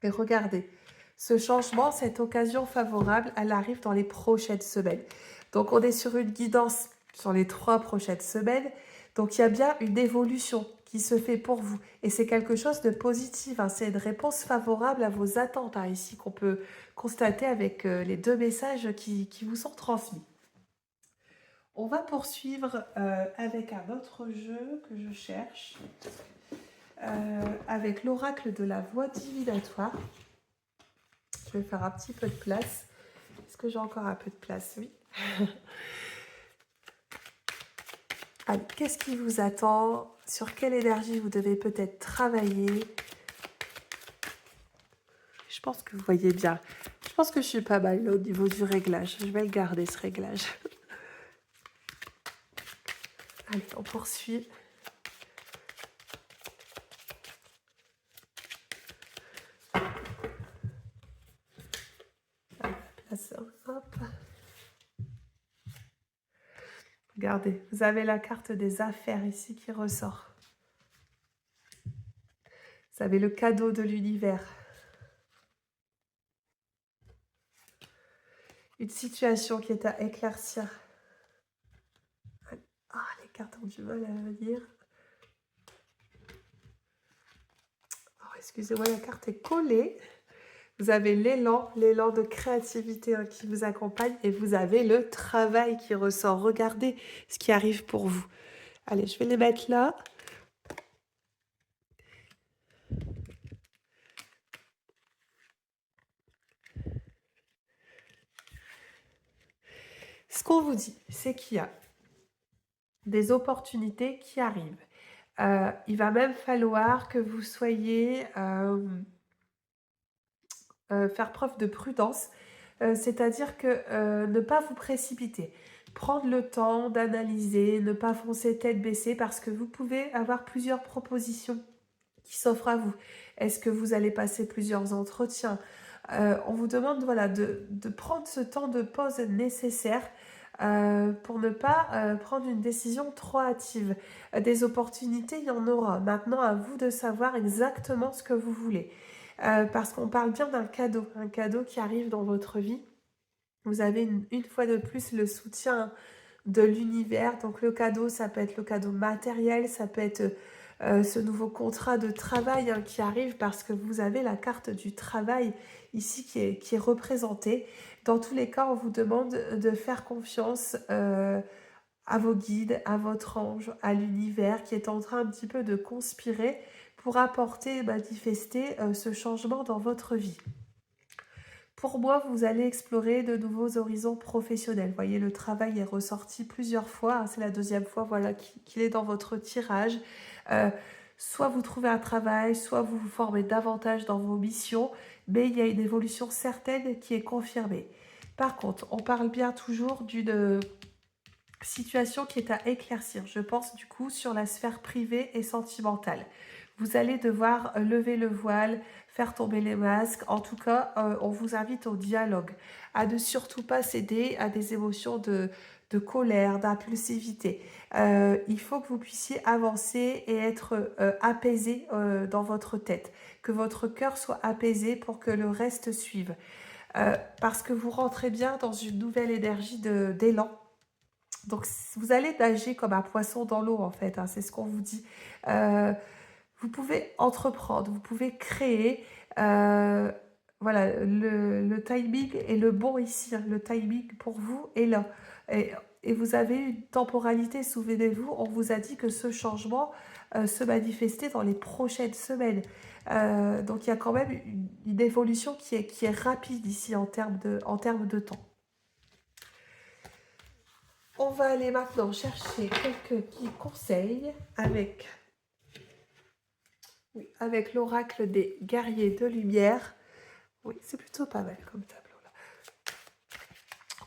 Et regardez, ce changement, cette occasion favorable, elle arrive dans les prochaines semaines. Donc, on est sur une guidance sur les 3 prochaines semaines. Donc, il y a bien une évolution qui se fait pour vous. Et c'est quelque chose de positif, hein. C'est une réponse favorable à vos attentes, hein, ici, qu'on peut constater avec les deux messages qui vous sont transmis. On va poursuivre avec un autre jeu que je cherche, avec l'oracle de la voix divinatoire. Je vais faire un petit peu de place. Est-ce que j'ai encore un peu de place? Oui. Allez, qu'est-ce qui vous attend? Sur quelle énergie vous devez peut-être travailler? Je pense que vous voyez bien. Je pense que je suis pas mal là, au niveau du réglage. Je vais le garder, ce réglage. Allez, on poursuit. Allez, place, hop. Regardez, vous avez la carte des affaires ici qui ressort. Vous avez le cadeau de l'univers. Une situation qui est à éclaircir. Ah, les cartes ont du mal à lire. Oh, excusez-moi, la carte est collée. Vous avez l'élan de créativité, hein, qui vous accompagne, et vous avez le travail qui ressort. Regardez ce qui arrive pour vous. Allez, je vais les mettre là. Ce qu'on vous dit, c'est qu'il y a des opportunités qui arrivent. Il va même falloir que vous soyez faire preuve de prudence, c'est-à-dire que ne pas vous précipiter, prendre le temps d'analyser, ne pas foncer tête baissée, parce que vous pouvez avoir plusieurs propositions qui s'offrent à vous. Est-ce que vous allez passer plusieurs entretiens? On vous demande, voilà, de prendre ce temps de pause nécessaire pour ne pas prendre une décision trop hâtive. Des opportunités, il y en aura. Maintenant, à vous de savoir exactement ce que vous voulez. Parce qu'on parle bien d'un cadeau, un cadeau qui arrive dans votre vie. Vous avez une fois de plus le soutien de l'univers. Donc le cadeau, ça peut être le cadeau matériel, ça peut être ce nouveau contrat de travail, hein, qui arrive, parce que vous avez la carte du travail ici qui est représentée. Dans tous les cas, on vous demande de faire confiance à vos guides, à votre ange, à l'univers qui est en train un petit peu de conspirer pour apporter et manifester ce changement dans votre vie. Pour moi, vous allez explorer de nouveaux horizons professionnels. Vous voyez, le travail est ressorti plusieurs fois, hein. C'est la deuxième fois, voilà, qu'il est dans votre tirage. Euh, Soit vous trouvez un travail, soit vous vous formez davantage dans vos missions, mais il y a une évolution certaine qui est confirmée. Par contre, on parle bien toujours d'une situation qui est à éclaircir. Je pense du coup sur la sphère privée et sentimentale. Vous allez devoir lever le voile, faire tomber les masques. En tout cas, on vous invite au dialogue, à ne surtout pas céder à des émotions de colère, d'impulsivité. Il faut que vous puissiez avancer et être apaisé dans votre tête, que votre cœur soit apaisé pour que le reste suive. Parce que vous rentrez bien dans une nouvelle énergie d'élan. Donc, vous allez nager comme un poisson dans l'eau, en fait, hein, c'est ce qu'on vous dit. Euh, Vous pouvez entreprendre, vous pouvez créer. euh, voilà, le timing est le bon ici, hein. Le timing pour vous est là. Et, et vous avez une temporalité, souvenez-vous, on vous a dit que ce changement se manifestait dans les prochaines semaines. Donc, il y a quand même une évolution qui est rapide ici en termes de temps. On va aller maintenant chercher quelques petits conseils avec l'oracle des guerriers de lumière. Oui, c'est plutôt pas mal comme tableau là.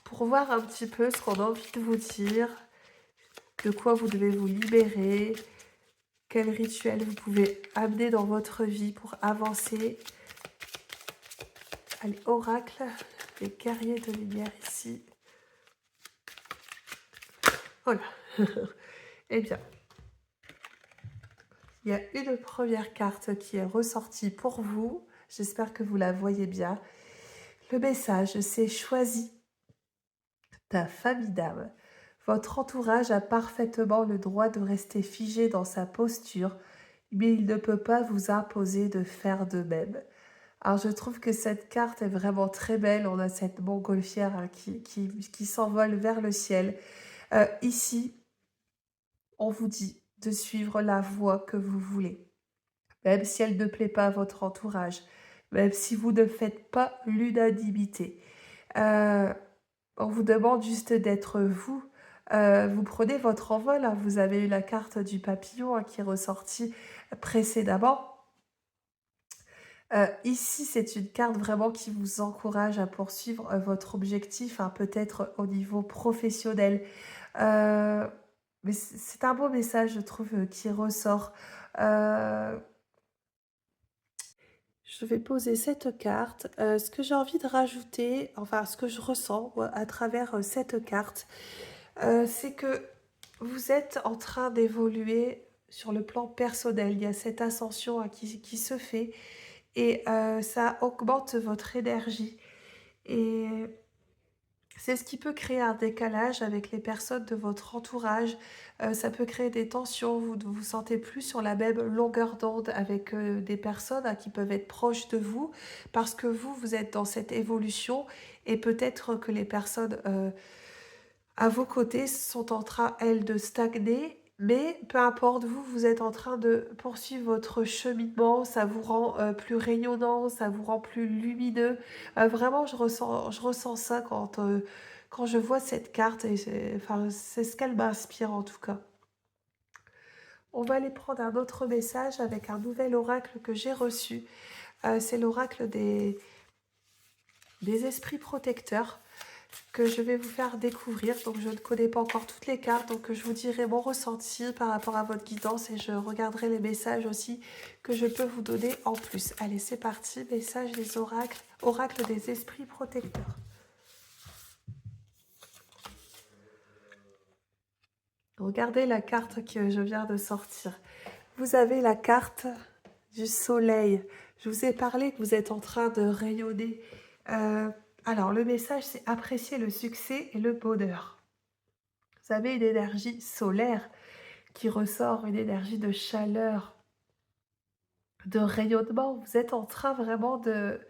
Pour voir un petit peu ce qu'on a envie de vous dire, de quoi vous devez vous libérer, quel rituel vous pouvez amener dans votre vie pour avancer. Allez, oracle des guerriers de lumière ici. Voilà. Eh bien, il y a une première carte qui est ressortie pour vous. J'espère que vous la voyez bien. Le message, c'est choisi ta famille d'âme. Votre entourage a parfaitement le droit de rester figé dans sa posture, mais il ne peut pas vous imposer de faire de même. Alors je trouve que cette carte est vraiment très belle. On a cette montgolfière hein, qui s'envole vers le ciel. Ici, on vous dit de suivre la voie que vous voulez, même si elle ne plaît pas à votre entourage, même si vous ne faites pas l'unanimité. Euh, on vous demande juste d'être vous. Vous prenez votre envol. Hein. Vous avez eu la carte du papillon hein, qui est ressortie précédemment. Ici, c'est une carte vraiment qui vous encourage à poursuivre votre objectif, hein, peut-être au niveau professionnel. Euh, mais c'est un beau message, je trouve, qui ressort. Euh, je vais poser cette carte. Ce que j'ai envie de rajouter, enfin, ce que je ressens à travers cette carte, c'est que vous êtes en train d'évoluer sur le plan personnel. Il y a cette ascension hein, qui se fait et ça augmente votre énergie. Et c'est ce qui peut créer un décalage avec les personnes de votre entourage. Ça peut créer des tensions, vous ne vous sentez plus sur la même longueur d'onde avec des personnes hein, qui peuvent être proches de vous parce que vous êtes dans cette évolution et peut-être que les personnes à vos côtés sont en train, elles, de stagner. Mais peu importe, vous êtes en train de poursuivre votre cheminement, ça vous rend plus rayonnant, ça vous rend plus lumineux. Vraiment, je ressens ça quand je vois cette carte, et enfin, c'est ce qu'elle m'inspire en tout cas. On va aller prendre un autre message avec un nouvel oracle que j'ai reçu. C'est l'oracle des esprits protecteurs que je vais vous faire découvrir. Donc je ne connais pas encore toutes les cartes, donc je vous dirai mon ressenti par rapport à votre guidance et je regarderai les messages aussi que je peux vous donner en plus. Allez, c'est parti, message des oracles, oracle des esprits protecteurs. Regardez la carte que je viens de sortir. Vous avez la carte du soleil. Je vous ai parlé que vous êtes en train de rayonner. Alors, le message, c'est apprécier le succès et le bonheur. Vous avez une énergie solaire qui ressort, une énergie de chaleur, de rayonnement. Vous êtes en train vraiment de...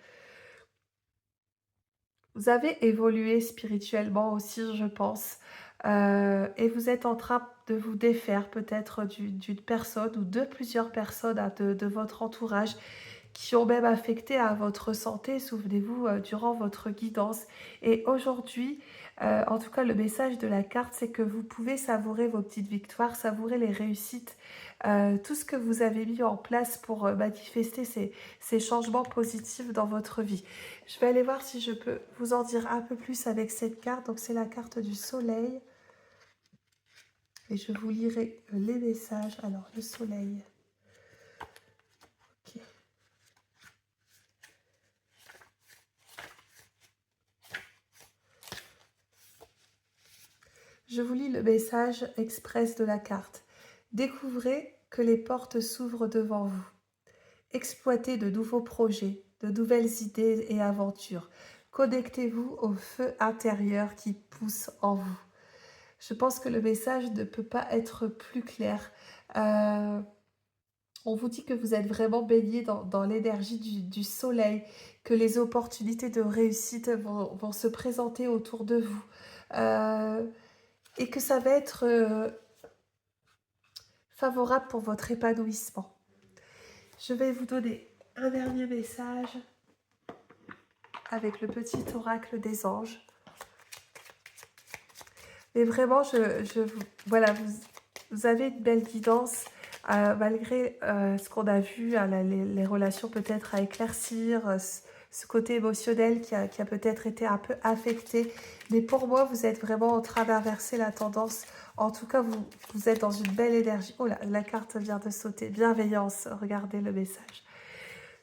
Vous avez évolué spirituellement aussi, je pense. Et vous êtes en train de vous défaire peut-être d'une personne ou de plusieurs personnes hein, de votre entourage qui ont même affecté à votre santé, souvenez-vous, durant votre guidance. Et aujourd'hui, en tout cas, le message de la carte, c'est que vous pouvez savourer vos petites victoires, savourer les réussites, tout ce que vous avez mis en place pour manifester ces changements positifs dans votre vie. Je vais aller voir si je peux vous en dire un peu plus avec cette carte. Donc, c'est la carte du soleil. Et je vous lirai les messages. Alors, le soleil. Ok. Je vous lis le message express de la carte. Découvrez que les portes s'ouvrent devant vous. Exploitez de nouveaux projets, de nouvelles idées et aventures. Connectez-vous au feu intérieur qui pousse en vous. Je pense que le message ne peut pas être plus clair. Euh, on vous dit que vous êtes vraiment baigné dans l'énergie du soleil, que les opportunités de réussite vont se présenter autour de vous. Et que ça va être favorable pour votre épanouissement. Je vais vous donner un dernier message avec le petit oracle des anges. Mais vraiment, voilà, vous avez une belle guidance malgré ce qu'on a vu, hein, les relations peut-être à éclaircir, ce côté émotionnel qui a peut-être été un peu affecté. Mais pour moi, vous êtes vraiment en train d'inverser la tendance. En tout cas, vous êtes dans une belle énergie. Oh là, la carte vient de sauter. Bienveillance, regardez le message.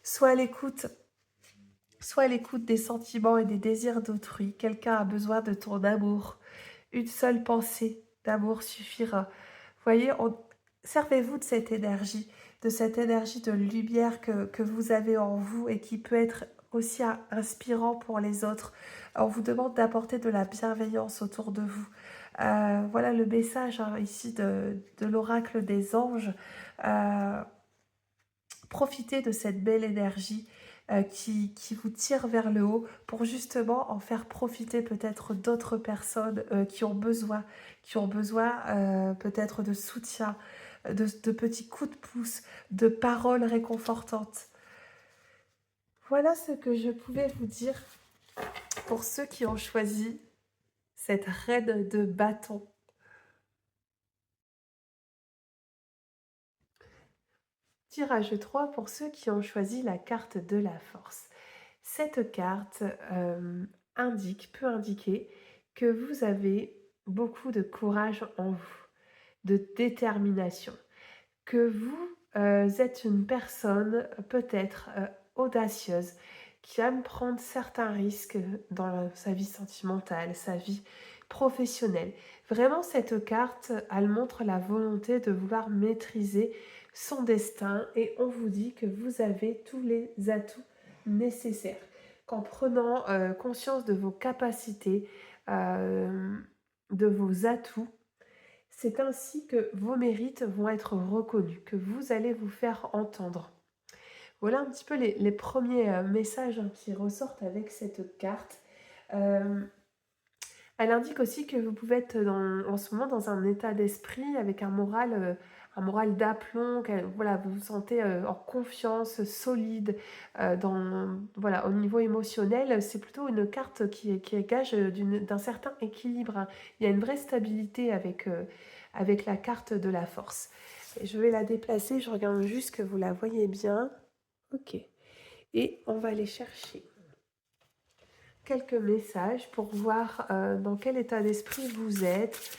Soit à l'écoute des sentiments et des désirs d'autrui. Quelqu'un a besoin de ton amour. Une seule pensée d'amour suffira. Voyez, servez-vous de cette énergie de lumière que vous avez en vous et qui peut être aussi inspirant pour les autres. On vous demande d'apporter de la bienveillance autour de vous. Voilà le message hein, ici de l'oracle des anges. Profitez de cette belle énergie qui vous tire vers le haut pour justement en faire profiter peut-être d'autres personnes qui ont besoin peut-être de soutien, de petits coups de pouce, de paroles réconfortantes. Voilà ce que je pouvais vous dire pour ceux qui ont choisi cette reine de bâton. Tirage 3 pour ceux qui ont choisi la carte de la force. Cette carte peut indiquer que vous avez beaucoup de courage en vous, de détermination, que vous êtes une personne peut-être audacieuse, qui aime prendre certains risques dans sa vie sentimentale, sa vie professionnelle. Vraiment, cette carte, elle montre la volonté de vouloir maîtriser son destin et on vous dit que vous avez tous les atouts nécessaires. Qu'en prenant conscience de vos capacités, de vos atouts, c'est ainsi que vos mérites vont être reconnus, que vous allez vous faire entendre. Voilà un petit peu les premiers messages qui ressortent avec cette carte. Elle indique aussi que vous pouvez être en ce moment dans un état d'esprit avec un moral d'aplomb, voilà, vous vous sentez en confiance, solide, voilà, au niveau émotionnel. C'est plutôt une carte qui est gage d'un certain équilibre, hein. Il y a une vraie stabilité avec la carte de la force. Et je vais la déplacer, je regarde juste que vous la voyez bien. Ok. Et on va aller chercher quelques messages pour voir dans quel état d'esprit vous êtes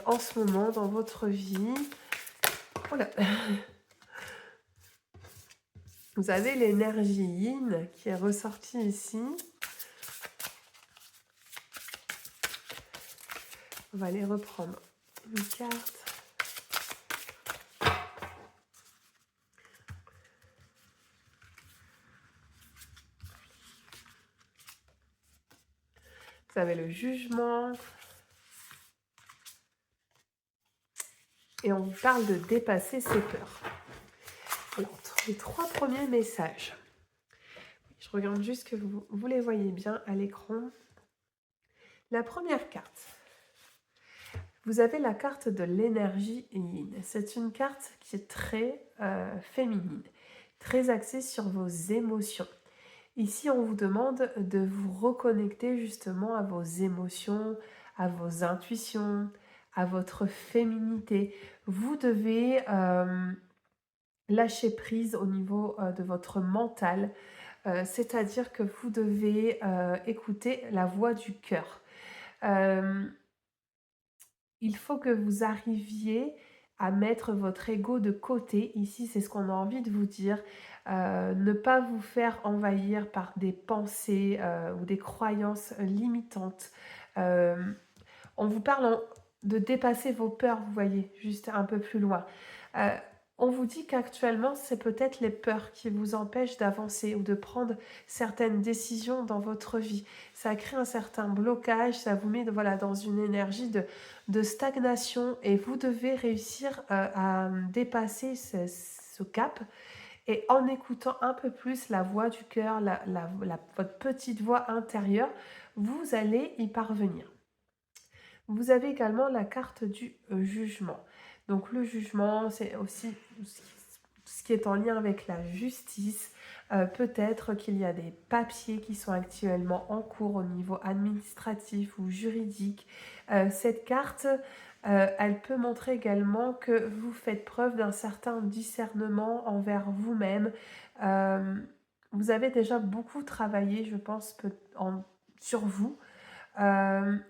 en ce moment dans votre vie. Voilà. Vous avez l'énergie yin qui est ressortie ici. On va aller reprendre une carte. Vous avez le jugement. Et on vous parle de dépasser ses peurs. Alors, les 3 premiers messages. Je regarde juste que vous les voyez bien à l'écran. La première carte. Vous avez la carte de l'énergie yin. C'est une carte qui est très féminine, très axée sur vos émotions. Ici, on vous demande de vous reconnecter justement à vos émotions, à vos intuitions, à votre féminité. Vous devez lâcher prise au niveau de votre mental, c'est-à-dire que vous devez écouter la voix du cœur. Il faut que vous arriviez à mettre votre ego de côté. Ici, c'est ce qu'on a envie de vous dire. Ne pas vous faire envahir par des pensées ou des croyances limitantes. On vous parle de dépasser vos peurs, vous voyez, juste un peu plus loin. On vous dit qu'actuellement, c'est peut-être les peurs qui vous empêchent d'avancer ou de prendre certaines décisions dans votre vie. Ça crée un certain blocage, ça vous met voilà, dans une énergie de stagnation et vous devez réussir à dépasser ce cap. Et en écoutant un peu plus la voix du cœur, votre petite voix intérieure, vous allez y parvenir. Vous avez également la carte du jugement. Donc le jugement, c'est aussi ce qui est en lien avec la justice. Peut-être qu'il y a des papiers qui sont actuellement en cours au niveau administratif ou juridique. Cette carte, elle peut montrer également que vous faites preuve d'un certain discernement envers vous-même. Vous avez déjà beaucoup travaillé, je pense, sur vous.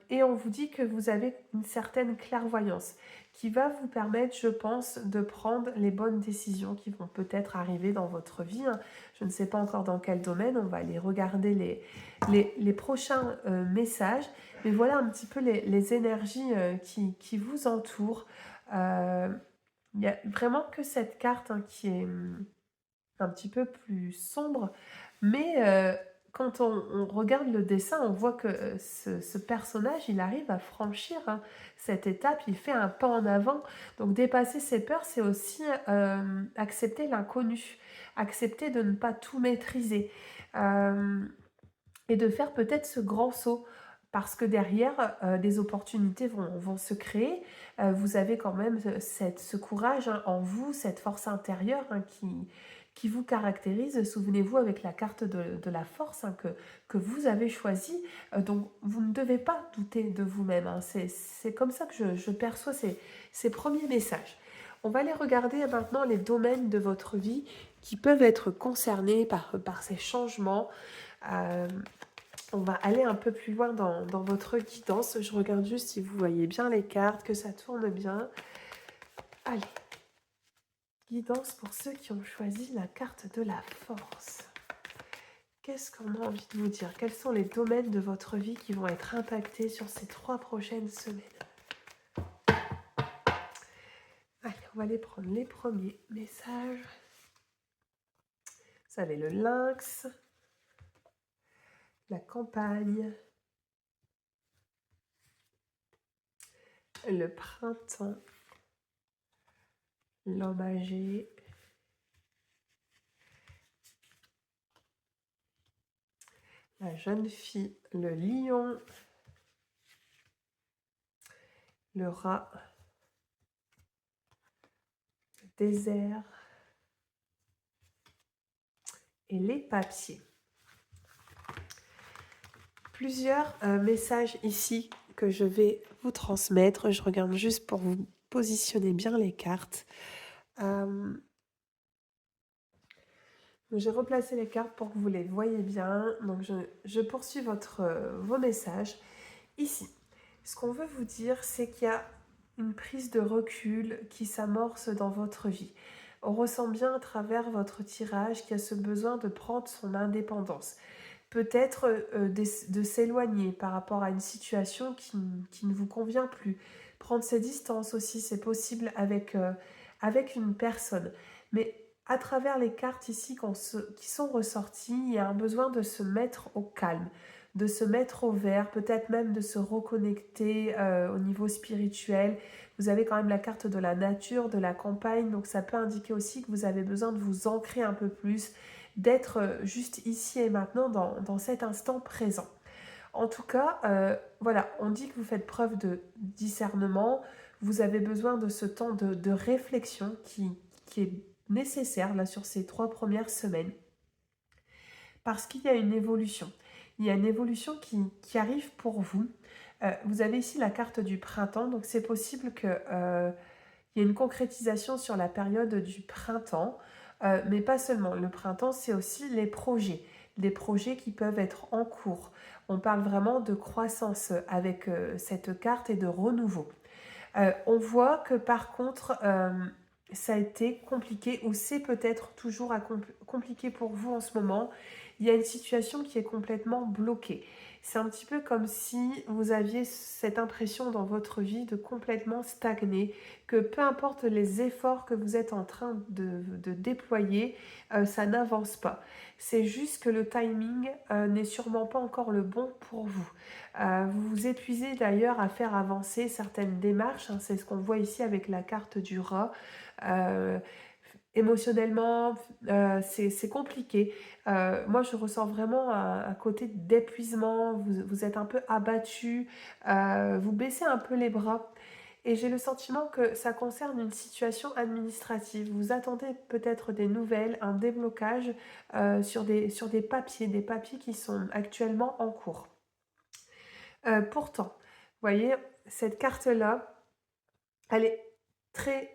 Et on vous dit que vous avez une certaine clairvoyance qui va vous permettre, je pense, de prendre les bonnes décisions qui vont peut-être arriver dans votre vie. Je ne sais pas encore dans quel domaine, on va aller regarder les prochains messages. Mais voilà un petit peu les énergies qui vous entourent. Il n'y a vraiment que cette carte qui est un petit peu plus sombre, mais quand on regarde le dessin, on voit que ce personnage, il arrive à franchir cette étape, il fait un pas en avant. Donc dépasser ses peurs, c'est aussi accepter l'inconnu, accepter de ne pas tout maîtriser. Euh, et de faire peut-être ce grand saut. Parce que derrière, des opportunités vont se créer. Vous avez quand même ce courage en vous, cette force intérieure qui vous caractérise. Souvenez-vous avec la carte de la force que vous avez choisie. Donc, vous ne devez pas douter de vous-même. C'est comme ça que je perçois ces premiers messages. On va aller regarder maintenant les domaines de votre vie qui peuvent être concernés par ces changements. Euh, on va aller un peu plus loin dans votre guidance. Je regarde juste si vous voyez bien les cartes, que ça tourne bien. Allez, guidance pour ceux qui ont choisi la carte de la force. Qu'est-ce qu'on a envie de vous dire? Quels sont les domaines de votre vie qui vont être impactés sur ces 3 prochaines semaines? Allez, on va aller prendre les premiers messages. Vous avez le lynx, la campagne, le printemps, l'homme âgé, la jeune fille, le lion, le rat, le désert et les papiers. Plusieurs messages ici que je vais vous transmettre. Je regarde juste pour vous positionner bien les cartes. J'ai replacé les cartes pour que vous les voyez bien. Donc je poursuis vos messages. Ici, ce qu'on veut vous dire, c'est qu'il y a une prise de recul qui s'amorce dans votre vie. On ressent bien à travers votre tirage qu'il y a ce besoin de prendre son indépendance. Peut-être de s'éloigner par rapport à une situation qui ne vous convient plus. Prendre ses distances aussi, c'est possible avec une personne. Mais à travers les cartes ici qui sont ressorties, il y a un besoin de se mettre au calme, de se mettre au vert, peut-être même de se reconnecter au niveau spirituel. Vous avez quand même la carte de la nature, de la campagne, donc ça peut indiquer aussi que vous avez besoin de vous ancrer un peu plus, d'être juste ici et maintenant dans cet instant présent. En tout cas, voilà, on dit que vous faites preuve de discernement, vous avez besoin de ce temps de réflexion qui est nécessaire là sur ces 3 premières semaines, parce qu'il y a une évolution. Il y a une évolution qui arrive pour vous. Vous avez ici la carte du printemps, donc c'est possible qu'il y ait une concrétisation sur la période du printemps, mais pas seulement. Le printemps, c'est aussi les projets, des projets qui peuvent être en cours. On parle vraiment de croissance avec cette carte et de renouveau. On voit que par contre, ça a été compliqué ou c'est peut-être toujours compliqué pour vous en ce moment. Il y a une situation qui est complètement bloquée. C'est un petit peu comme si vous aviez cette impression dans votre vie de complètement stagner, que peu importe les efforts que vous êtes en train de déployer, ça n'avance pas. C'est juste que le timing n'est sûrement pas encore le bon pour vous. Vous vous épuisez d'ailleurs à faire avancer certaines démarches, hein, c'est ce qu'on voit ici avec la carte du rat. Euh, Émotionnellement, c'est compliqué. Moi, je ressens vraiment un côté d'épuisement, vous êtes un peu abattu, vous baissez un peu les bras. Et j'ai le sentiment que ça concerne une situation administrative. Vous attendez peut-être des nouvelles, un déblocage sur des papiers qui sont actuellement en cours. Pourtant, vous voyez, cette carte-là, elle est très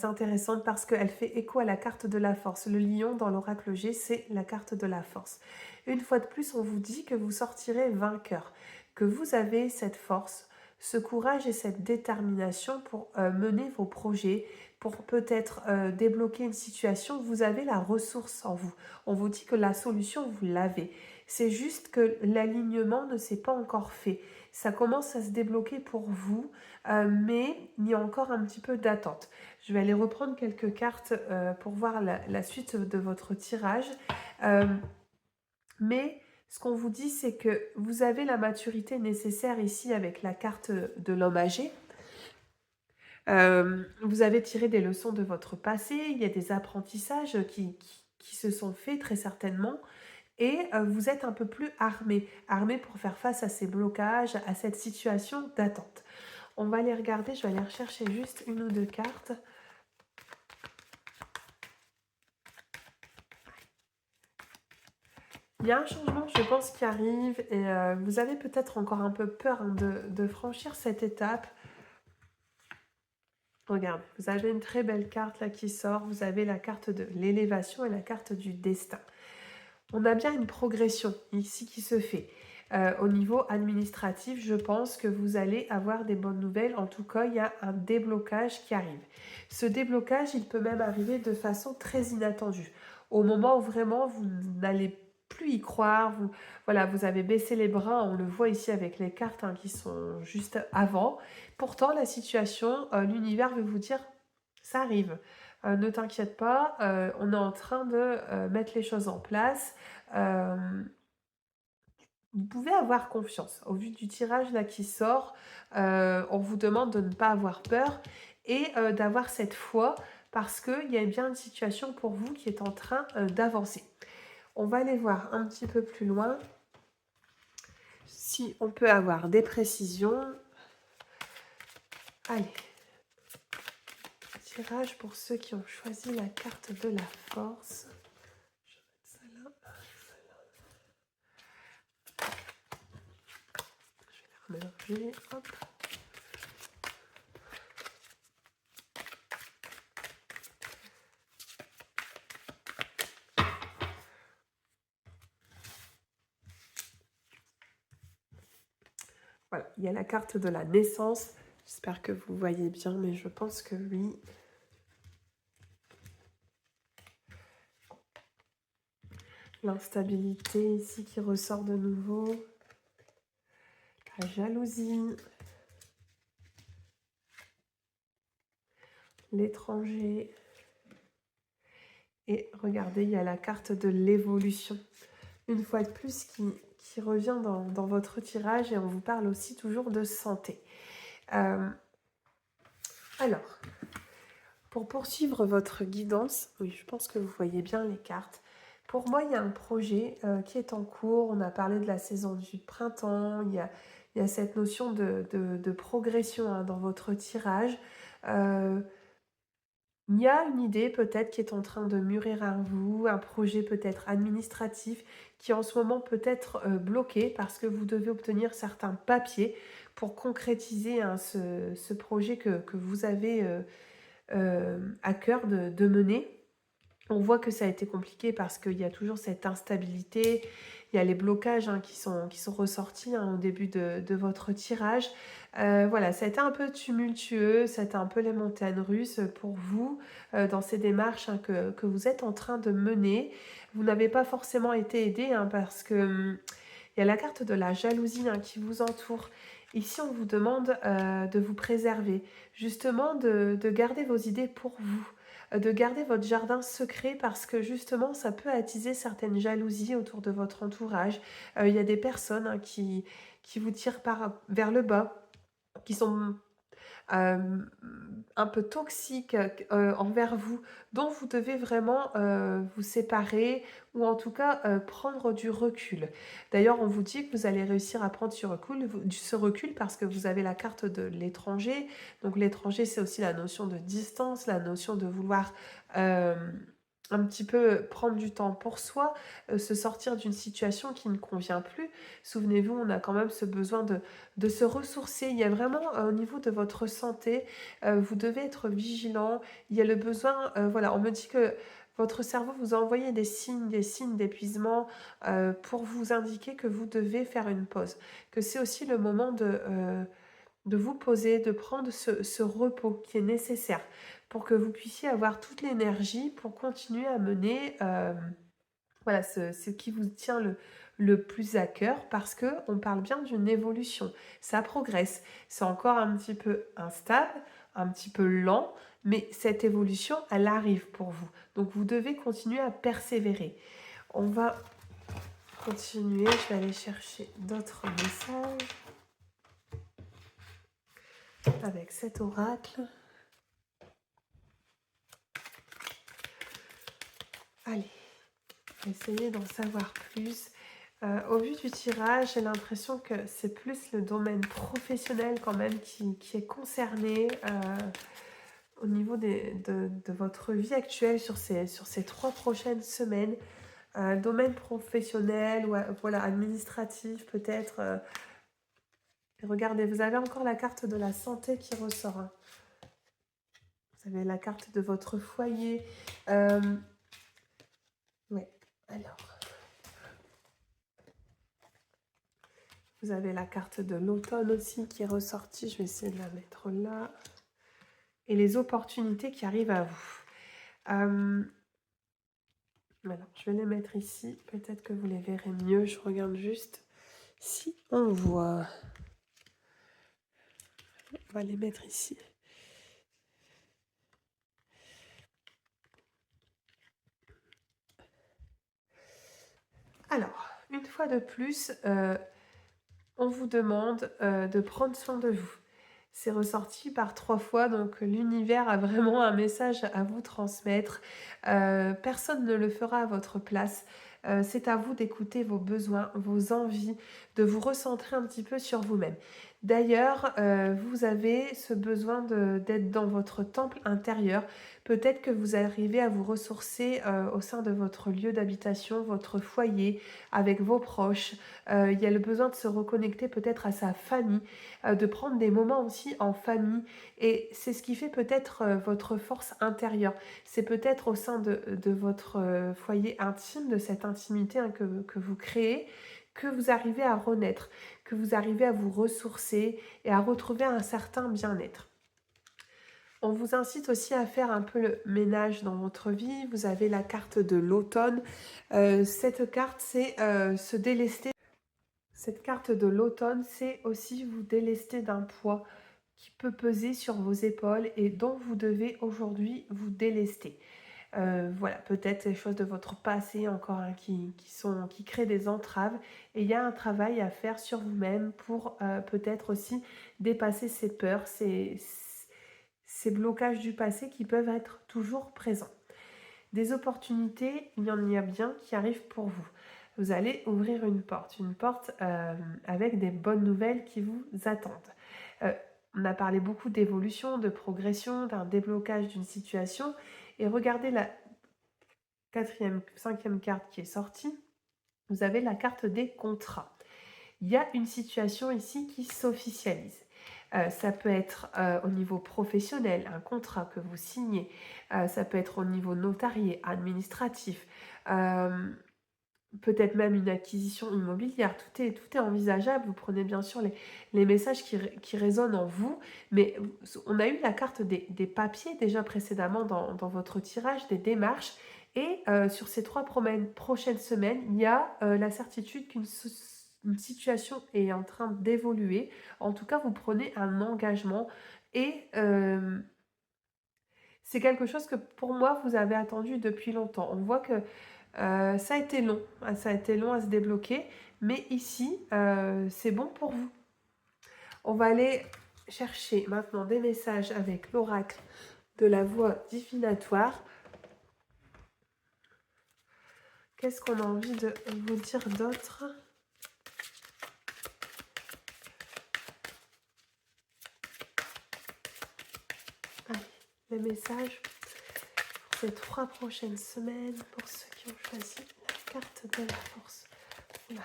intéressante parce qu'elle fait écho à la carte de la force. Le lion dans l'oracle G, c'est la carte de la force. Une fois de plus, on vous dit que vous sortirez vainqueur, que vous avez cette force, ce courage et cette détermination pour mener vos projets, pour peut-être débloquer une situation. Vous avez la ressource en vous. On vous dit que la solution, vous l'avez. C'est juste que l'alignement ne s'est pas encore fait. Ça commence à se débloquer pour vous, mais il y a encore un petit peu d'attente. Je vais aller reprendre quelques cartes pour voir la suite de votre tirage. Mais Ce qu'on vous dit, c'est que vous avez la maturité nécessaire ici avec la carte de l'homme âgé. Vous avez tiré des leçons de votre passé, il y a des apprentissages qui se sont faits très certainement, et vous êtes un peu plus armé pour faire face à ces blocages, à cette situation d'attente. On va aller regarder, je vais aller rechercher juste une ou deux cartes. Il y a un changement, je pense, qui arrive, et vous avez peut-être encore un peu peur hein, de franchir cette étape. Regarde, vous avez une très belle carte là qui sort, vous avez la carte de l'élévation et la carte du destin. On a bien une progression ici qui se fait. Au niveau administratif, je pense que vous allez avoir des bonnes nouvelles. En tout cas, il y a un déblocage qui arrive. Ce déblocage, il peut même arriver de façon très inattendue. Au moment où vraiment vous n'allez plus y croire, voilà, vous avez baissé les bras, on le voit ici avec les cartes hein, qui sont juste avant. Pourtant, la situation, l'univers veut vous dire, ça arrive. Ne t'inquiète pas, on est en train de mettre les choses en place. Euh, Vous pouvez avoir confiance. Au vu du tirage là qui sort, on vous demande de ne pas avoir peur et d'avoir cette foi parce qu'il y a bien une situation pour vous qui est en train d'avancer. On va aller voir un petit peu plus loin si on peut avoir des précisions. Allez, tirage pour ceux qui ont choisi la carte de la force. Je vais mettre ça là. Je vais la remélanger. Hop. Voilà, il y a la carte de la naissance. J'espère que vous voyez bien, mais je pense que oui. L'instabilité ici qui ressort de nouveau. La jalousie. L'étranger. Et regardez, il y a la carte de l'évolution. Une fois de plus, qui revient dans votre tirage et on vous parle aussi toujours de santé. Alors, pour poursuivre votre guidance, oui, je pense que vous voyez bien les cartes. Pour moi, il y a un projet qui est en cours. On a parlé de la saison du printemps. Il y a cette notion de progression hein, dans votre tirage. Il y a une idée peut-être qui est en train de mûrir en vous, un projet peut-être administratif qui en ce moment peut être bloqué parce que vous devez obtenir certains papiers pour concrétiser hein, ce projet que vous avez à cœur de mener. On voit que ça a été compliqué parce qu'il y a toujours cette instabilité, il y a les blocages hein, qui sont ressortis hein, au début de votre tirage. Voilà, ça a été un peu tumultueux, ça a été un peu les montagnes russes pour vous dans ces démarches hein, que vous êtes en train de mener. Vous n'avez pas forcément été aidé hein, parce que il y a la carte de la jalousie hein, qui vous entoure. Ici, on vous demande de vous préserver, justement de garder vos idées pour vous, de garder votre jardin secret parce que justement, ça peut attiser certaines jalousies autour de votre entourage. Il y a des personnes hein, qui vous tirent vers le bas, qui sont un peu toxiques envers vous, dont vous devez vraiment vous séparer ou en tout cas prendre du recul. D'ailleurs, on vous dit que vous allez réussir à prendre ce recul parce que vous avez la carte de l'étranger. Donc l'étranger, c'est aussi la notion de distance, la notion de vouloir un petit peu prendre du temps pour soi, se sortir d'une situation qui ne convient plus. Souvenez-vous, on a quand même ce besoin de se ressourcer. Il y a vraiment au niveau de votre santé, vous devez être vigilant. Il y a le besoin, voilà, on me dit que votre cerveau vous a envoyé des signes d'épuisement pour vous indiquer que vous devez faire une pause. Que c'est aussi le moment de vous poser, de prendre ce repos qui est nécessaire pour que vous puissiez avoir toute l'énergie pour continuer à mener voilà, ce qui vous tient le plus à cœur parce qu'on parle bien d'une évolution. Ça progresse. C'est encore un petit peu instable, un petit peu lent, mais cette évolution, elle arrive pour vous. Donc vous devez continuer à persévérer. On va continuer, je vais aller chercher d'autres messages avec cet oracle. Allez, essayez d'en savoir plus. Au vu du tirage, j'ai l'impression que c'est plus le domaine professionnel quand même qui est concerné au niveau de votre vie actuelle sur ces 3 prochaines semaines. Domaine professionnel ou voilà, administratif peut-être. Regardez, vous avez encore la carte de la santé qui ressort. Hein. Vous avez la carte de votre foyer. Ouais, alors. Vous avez la carte de l'automne aussi qui est ressortie. Je vais essayer de la mettre là. Et les opportunités qui arrivent à vous. Voilà, je vais les mettre ici. Peut-être que vous les verrez mieux. Je regarde juste si on voit. On va les mettre ici. Alors, une fois de plus, on vous demande de prendre soin de vous. C'est ressorti par 3 fois, donc l'univers a vraiment un message à vous transmettre. Personne ne le fera à votre place. C'est à vous d'écouter vos besoins, vos envies, de vous recentrer un petit peu sur vous-même. D'ailleurs, vous avez ce besoin d'être dans votre temple intérieur. Peut-être que vous arrivez à vous ressourcer au sein de votre lieu d'habitation, votre foyer, avec vos proches. Il y a le besoin de se reconnecter peut-être à sa famille, de prendre des moments aussi en famille. Et c'est ce qui fait peut-être votre force intérieure. C'est peut-être au sein de votre foyer intime, de cette intimité hein, que vous créez, que vous arrivez à renaître, que vous arrivez à vous ressourcer et à retrouver un certain bien-être. On vous incite aussi à faire un peu le ménage dans votre vie. Vous avez la carte de l'automne. Cette carte, c'est se délester. Cette carte de l'automne, c'est aussi vous délester d'un poids qui peut peser sur vos épaules et dont vous devez aujourd'hui vous délester. Voilà, peut-être des choses de votre passé encore hein, qui créent des entraves. Et il y a un travail à faire sur vous-même pour peut-être aussi dépasser ces peurs, ces blocages du passé qui peuvent être toujours présents. Des opportunités, il y en a bien qui arrivent pour vous. Vous allez ouvrir une porte avec des bonnes nouvelles qui vous attendent. On a parlé beaucoup d'évolution, de progression, d'un déblocage d'une situation. Et regardez la 4e, 5e carte qui est sortie. Vous avez la carte des contrats. Il y a une situation ici qui s'officialise. Ça peut être au niveau professionnel, un contrat que vous signez. Ça peut être au niveau notarié, administratif. Peut-être même une acquisition immobilière. Tout est envisageable. Vous prenez bien sûr les messages qui résonnent en vous. Mais on a eu la carte des papiers déjà précédemment dans votre tirage, des démarches. Et sur ces 3 prochaines semaines, il y a la certitude qu'une situation est en train d'évoluer. En tout cas, vous prenez un engagement et c'est quelque chose que pour moi, vous avez attendu depuis longtemps. On voit que ça a été long, ça a été long à se débloquer, mais ici, c'est bon pour vous. On va aller chercher maintenant des messages avec l'oracle de la voix divinatoire. Qu'est-ce qu'on a envie de vous dire d'autre ? Allez, les messages pour ces 3 prochaines semaines, pour ceux qui ont choisi la carte de la force. Oula.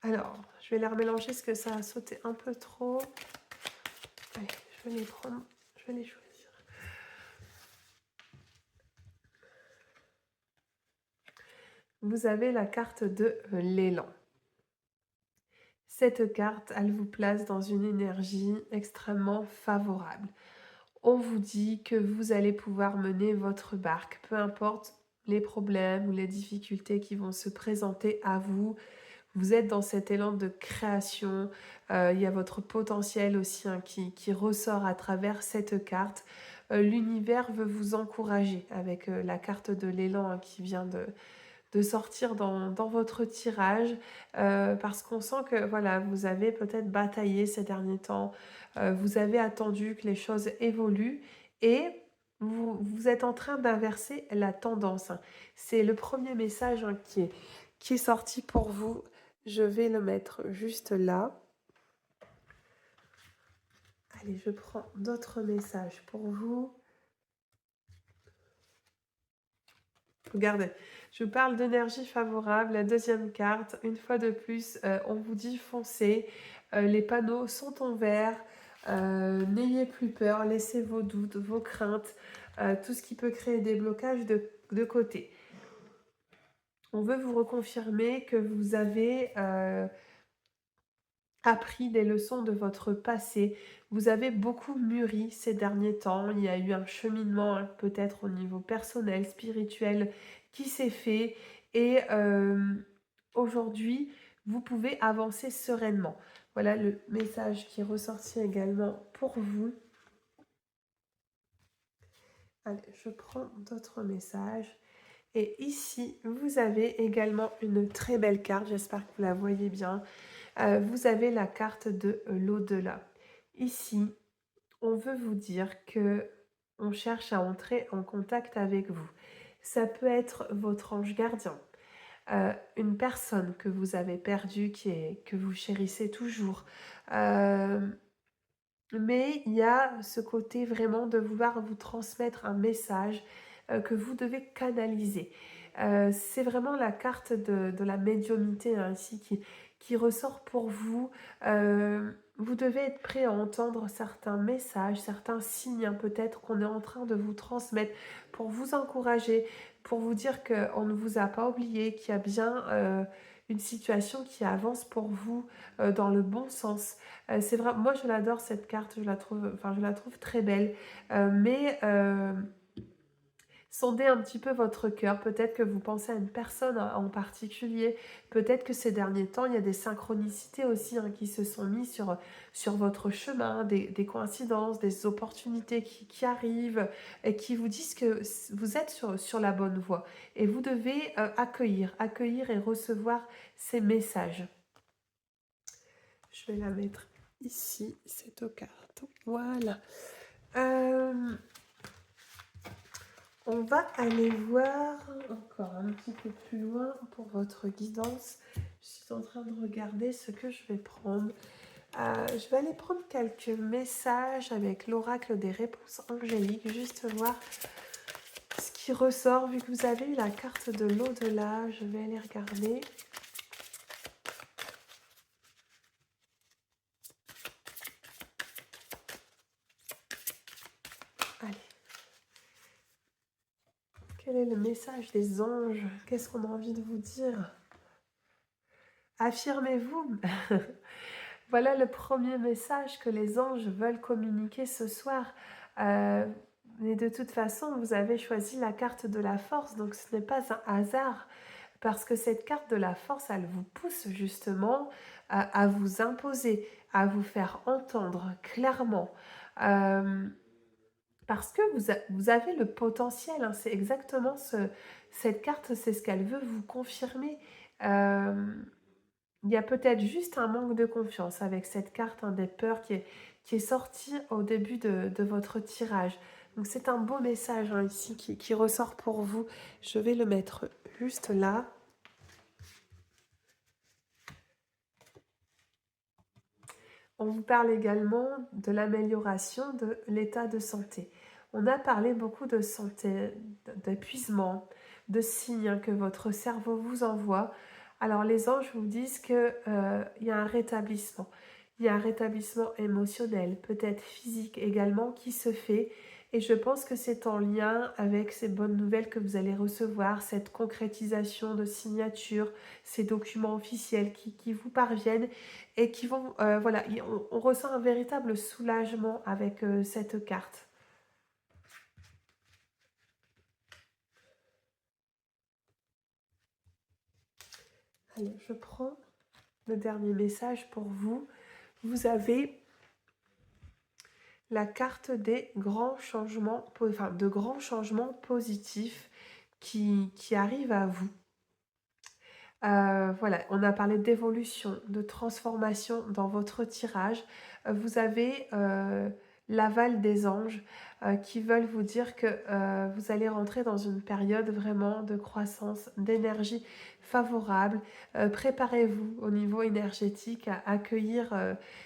Alors, je vais les remélanger parce que ça a sauté un peu trop. Allez, je vais les prendre, je vais les choisir. Vous avez la carte de l'élan. Cette carte, elle vous place dans une énergie extrêmement favorable. On vous dit que vous allez pouvoir mener votre barque, peu importe les problèmes ou les difficultés qui vont se présenter à vous. Vous êtes dans cet élan de création. Il y a votre potentiel aussi hein, qui ressort à travers cette carte. L'univers veut vous encourager avec la carte de l'élan hein, qui vient de sortir dans votre tirage, parce qu'on sent que voilà, vous avez peut-être bataillé ces derniers temps, vous avez attendu que les choses évoluent et vous êtes en train d'inverser la tendance, hein. C'est le premier message, hein, qui est sorti pour vous. Je vais le mettre juste là. Allez, je prends d'autres messages pour vous. Regardez, je vous parle d'énergie favorable. La deuxième carte, une fois de plus, on vous dit foncez. Les panneaux sont en vert. N'ayez plus peur, laissez vos doutes, vos craintes, tout ce qui peut créer des blocages de côté. On veut vous reconfirmer que vous avez appris des leçons de votre passé. Vous avez beaucoup mûri ces derniers temps. Il y a eu un cheminement, hein, peut-être au niveau personnel, spirituel, qui s'est fait. Et aujourd'hui, vous pouvez avancer sereinement. Voilà le message qui est ressorti également pour vous. Allez, je prends d'autres messages. Et ici, vous avez également une très belle carte. J'espère que vous la voyez bien. Vous avez la carte de l'au-delà. Ici, on veut vous dire que on cherche à entrer en contact avec vous. Ça peut être votre ange gardien, une personne que vous avez perdue, que vous chérissez toujours. Mais il y a ce côté vraiment de vouloir vous transmettre un message que vous devez canaliser. C'est vraiment la carte de la médiumnité, hein, ici qui ressort pour vous. Vous devez être prêt à entendre certains messages, certains signes, hein, peut-être qu'on est en train de vous transmettre pour vous encourager, pour vous dire qu'on ne vous a pas oublié, qu'il y a bien une situation qui avance pour vous dans le bon sens. C'est vrai, moi je l'adore cette carte, je la trouve très belle. Mais sondez un petit peu votre cœur. Peut-être que vous pensez à une personne en particulier. Peut-être que ces derniers temps, il y a des synchronicités aussi, hein, qui se sont mises sur votre chemin, des coïncidences, des opportunités qui arrivent et qui vous disent que vous êtes sur la bonne voie. Et vous devez accueillir et recevoir ces messages. Je vais la mettre ici, cette carte. Voilà. On va aller voir encore un petit peu plus loin pour votre guidance. Je suis en train de regarder ce que je vais prendre. Je vais aller prendre quelques messages avec l'oracle des réponses angéliques, juste voir ce qui ressort. Vu que vous avez eu la carte de l'au-delà, je vais aller regarder. Allez. Quel est le message des anges? Qu'est-ce qu'on a envie de vous dire? Affirmez-vous. Voilà le premier message que les anges veulent communiquer ce soir. Mais de toute façon, vous avez choisi la carte de la force, donc ce n'est pas un hasard, parce que cette carte de la force, elle vous pousse justement à vous imposer, à vous faire entendre clairement. Parce que vous avez le potentiel, hein, c'est exactement cette carte, c'est ce qu'elle veut vous confirmer. Il y a peut-être juste un manque de confiance avec cette carte, hein, des peurs qui est sortie au début de votre tirage. Donc c'est un beau message, hein, ici qui ressort pour vous. Je vais le mettre juste là. On vous parle également de l'amélioration de l'état de santé. On a parlé beaucoup de santé, d'épuisement, de signes, hein, que votre cerveau vous envoie. Alors les anges vous disent qu'il y a un rétablissement. Il y a un rétablissement émotionnel, peut-être physique également, qui se fait. Et je pense que c'est en lien avec ces bonnes nouvelles que vous allez recevoir, cette concrétisation de signature, ces documents officiels qui vous parviennent et qui vont, voilà, on ressent un véritable soulagement avec cette carte. Allez, je prends le dernier message pour vous. Vous avez la carte des grands changements, enfin de grands changements positifs qui arrivent à vous. Voilà, on a parlé d'évolution, de transformation dans votre tirage. Vous avez, l'aval des anges, qui veulent vous dire que, vous allez rentrer dans une période vraiment de croissance, d'énergie favorable. Préparez-vous au niveau énergétique à accueillir,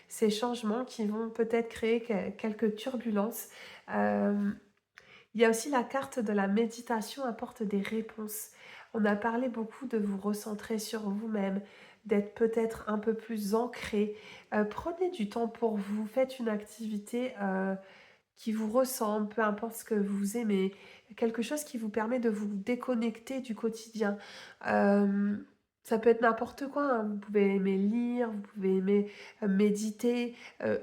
ces changements qui vont peut-être créer quelques turbulences. Hem Il y a aussi la carte de la méditation apporte des réponses. On a parlé beaucoup de vous recentrer sur vous-même, d'être peut-être un peu plus ancré. Prenez du temps pour vous, faites une activité qui vous ressemble, peu importe ce que vous aimez, quelque chose qui vous permet de vous déconnecter du quotidien. Euh, Ça peut être n'importe quoi, hein. Vous pouvez aimer lire, vous pouvez aimer méditer,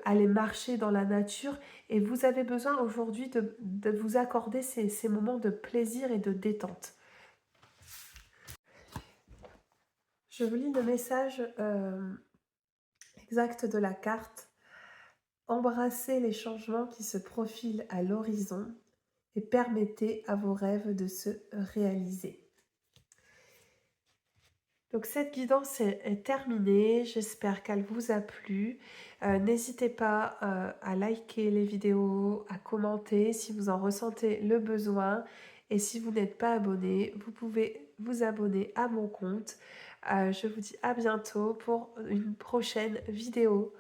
aller marcher dans la nature. Et vous avez besoin aujourd'hui de vous accorder ces moments de plaisir et de détente. Je vous lis le message exact de la carte. Embrassez les changements qui se profilent à l'horizon et permettez à vos rêves de se réaliser. Donc cette guidance est terminée, j'espère qu'elle vous a plu. N'hésitez pas à liker les vidéos, à commenter si vous en ressentez le besoin. Et si vous n'êtes pas abonné, vous pouvez vous abonner à mon compte. Je vous dis à bientôt pour une prochaine vidéo.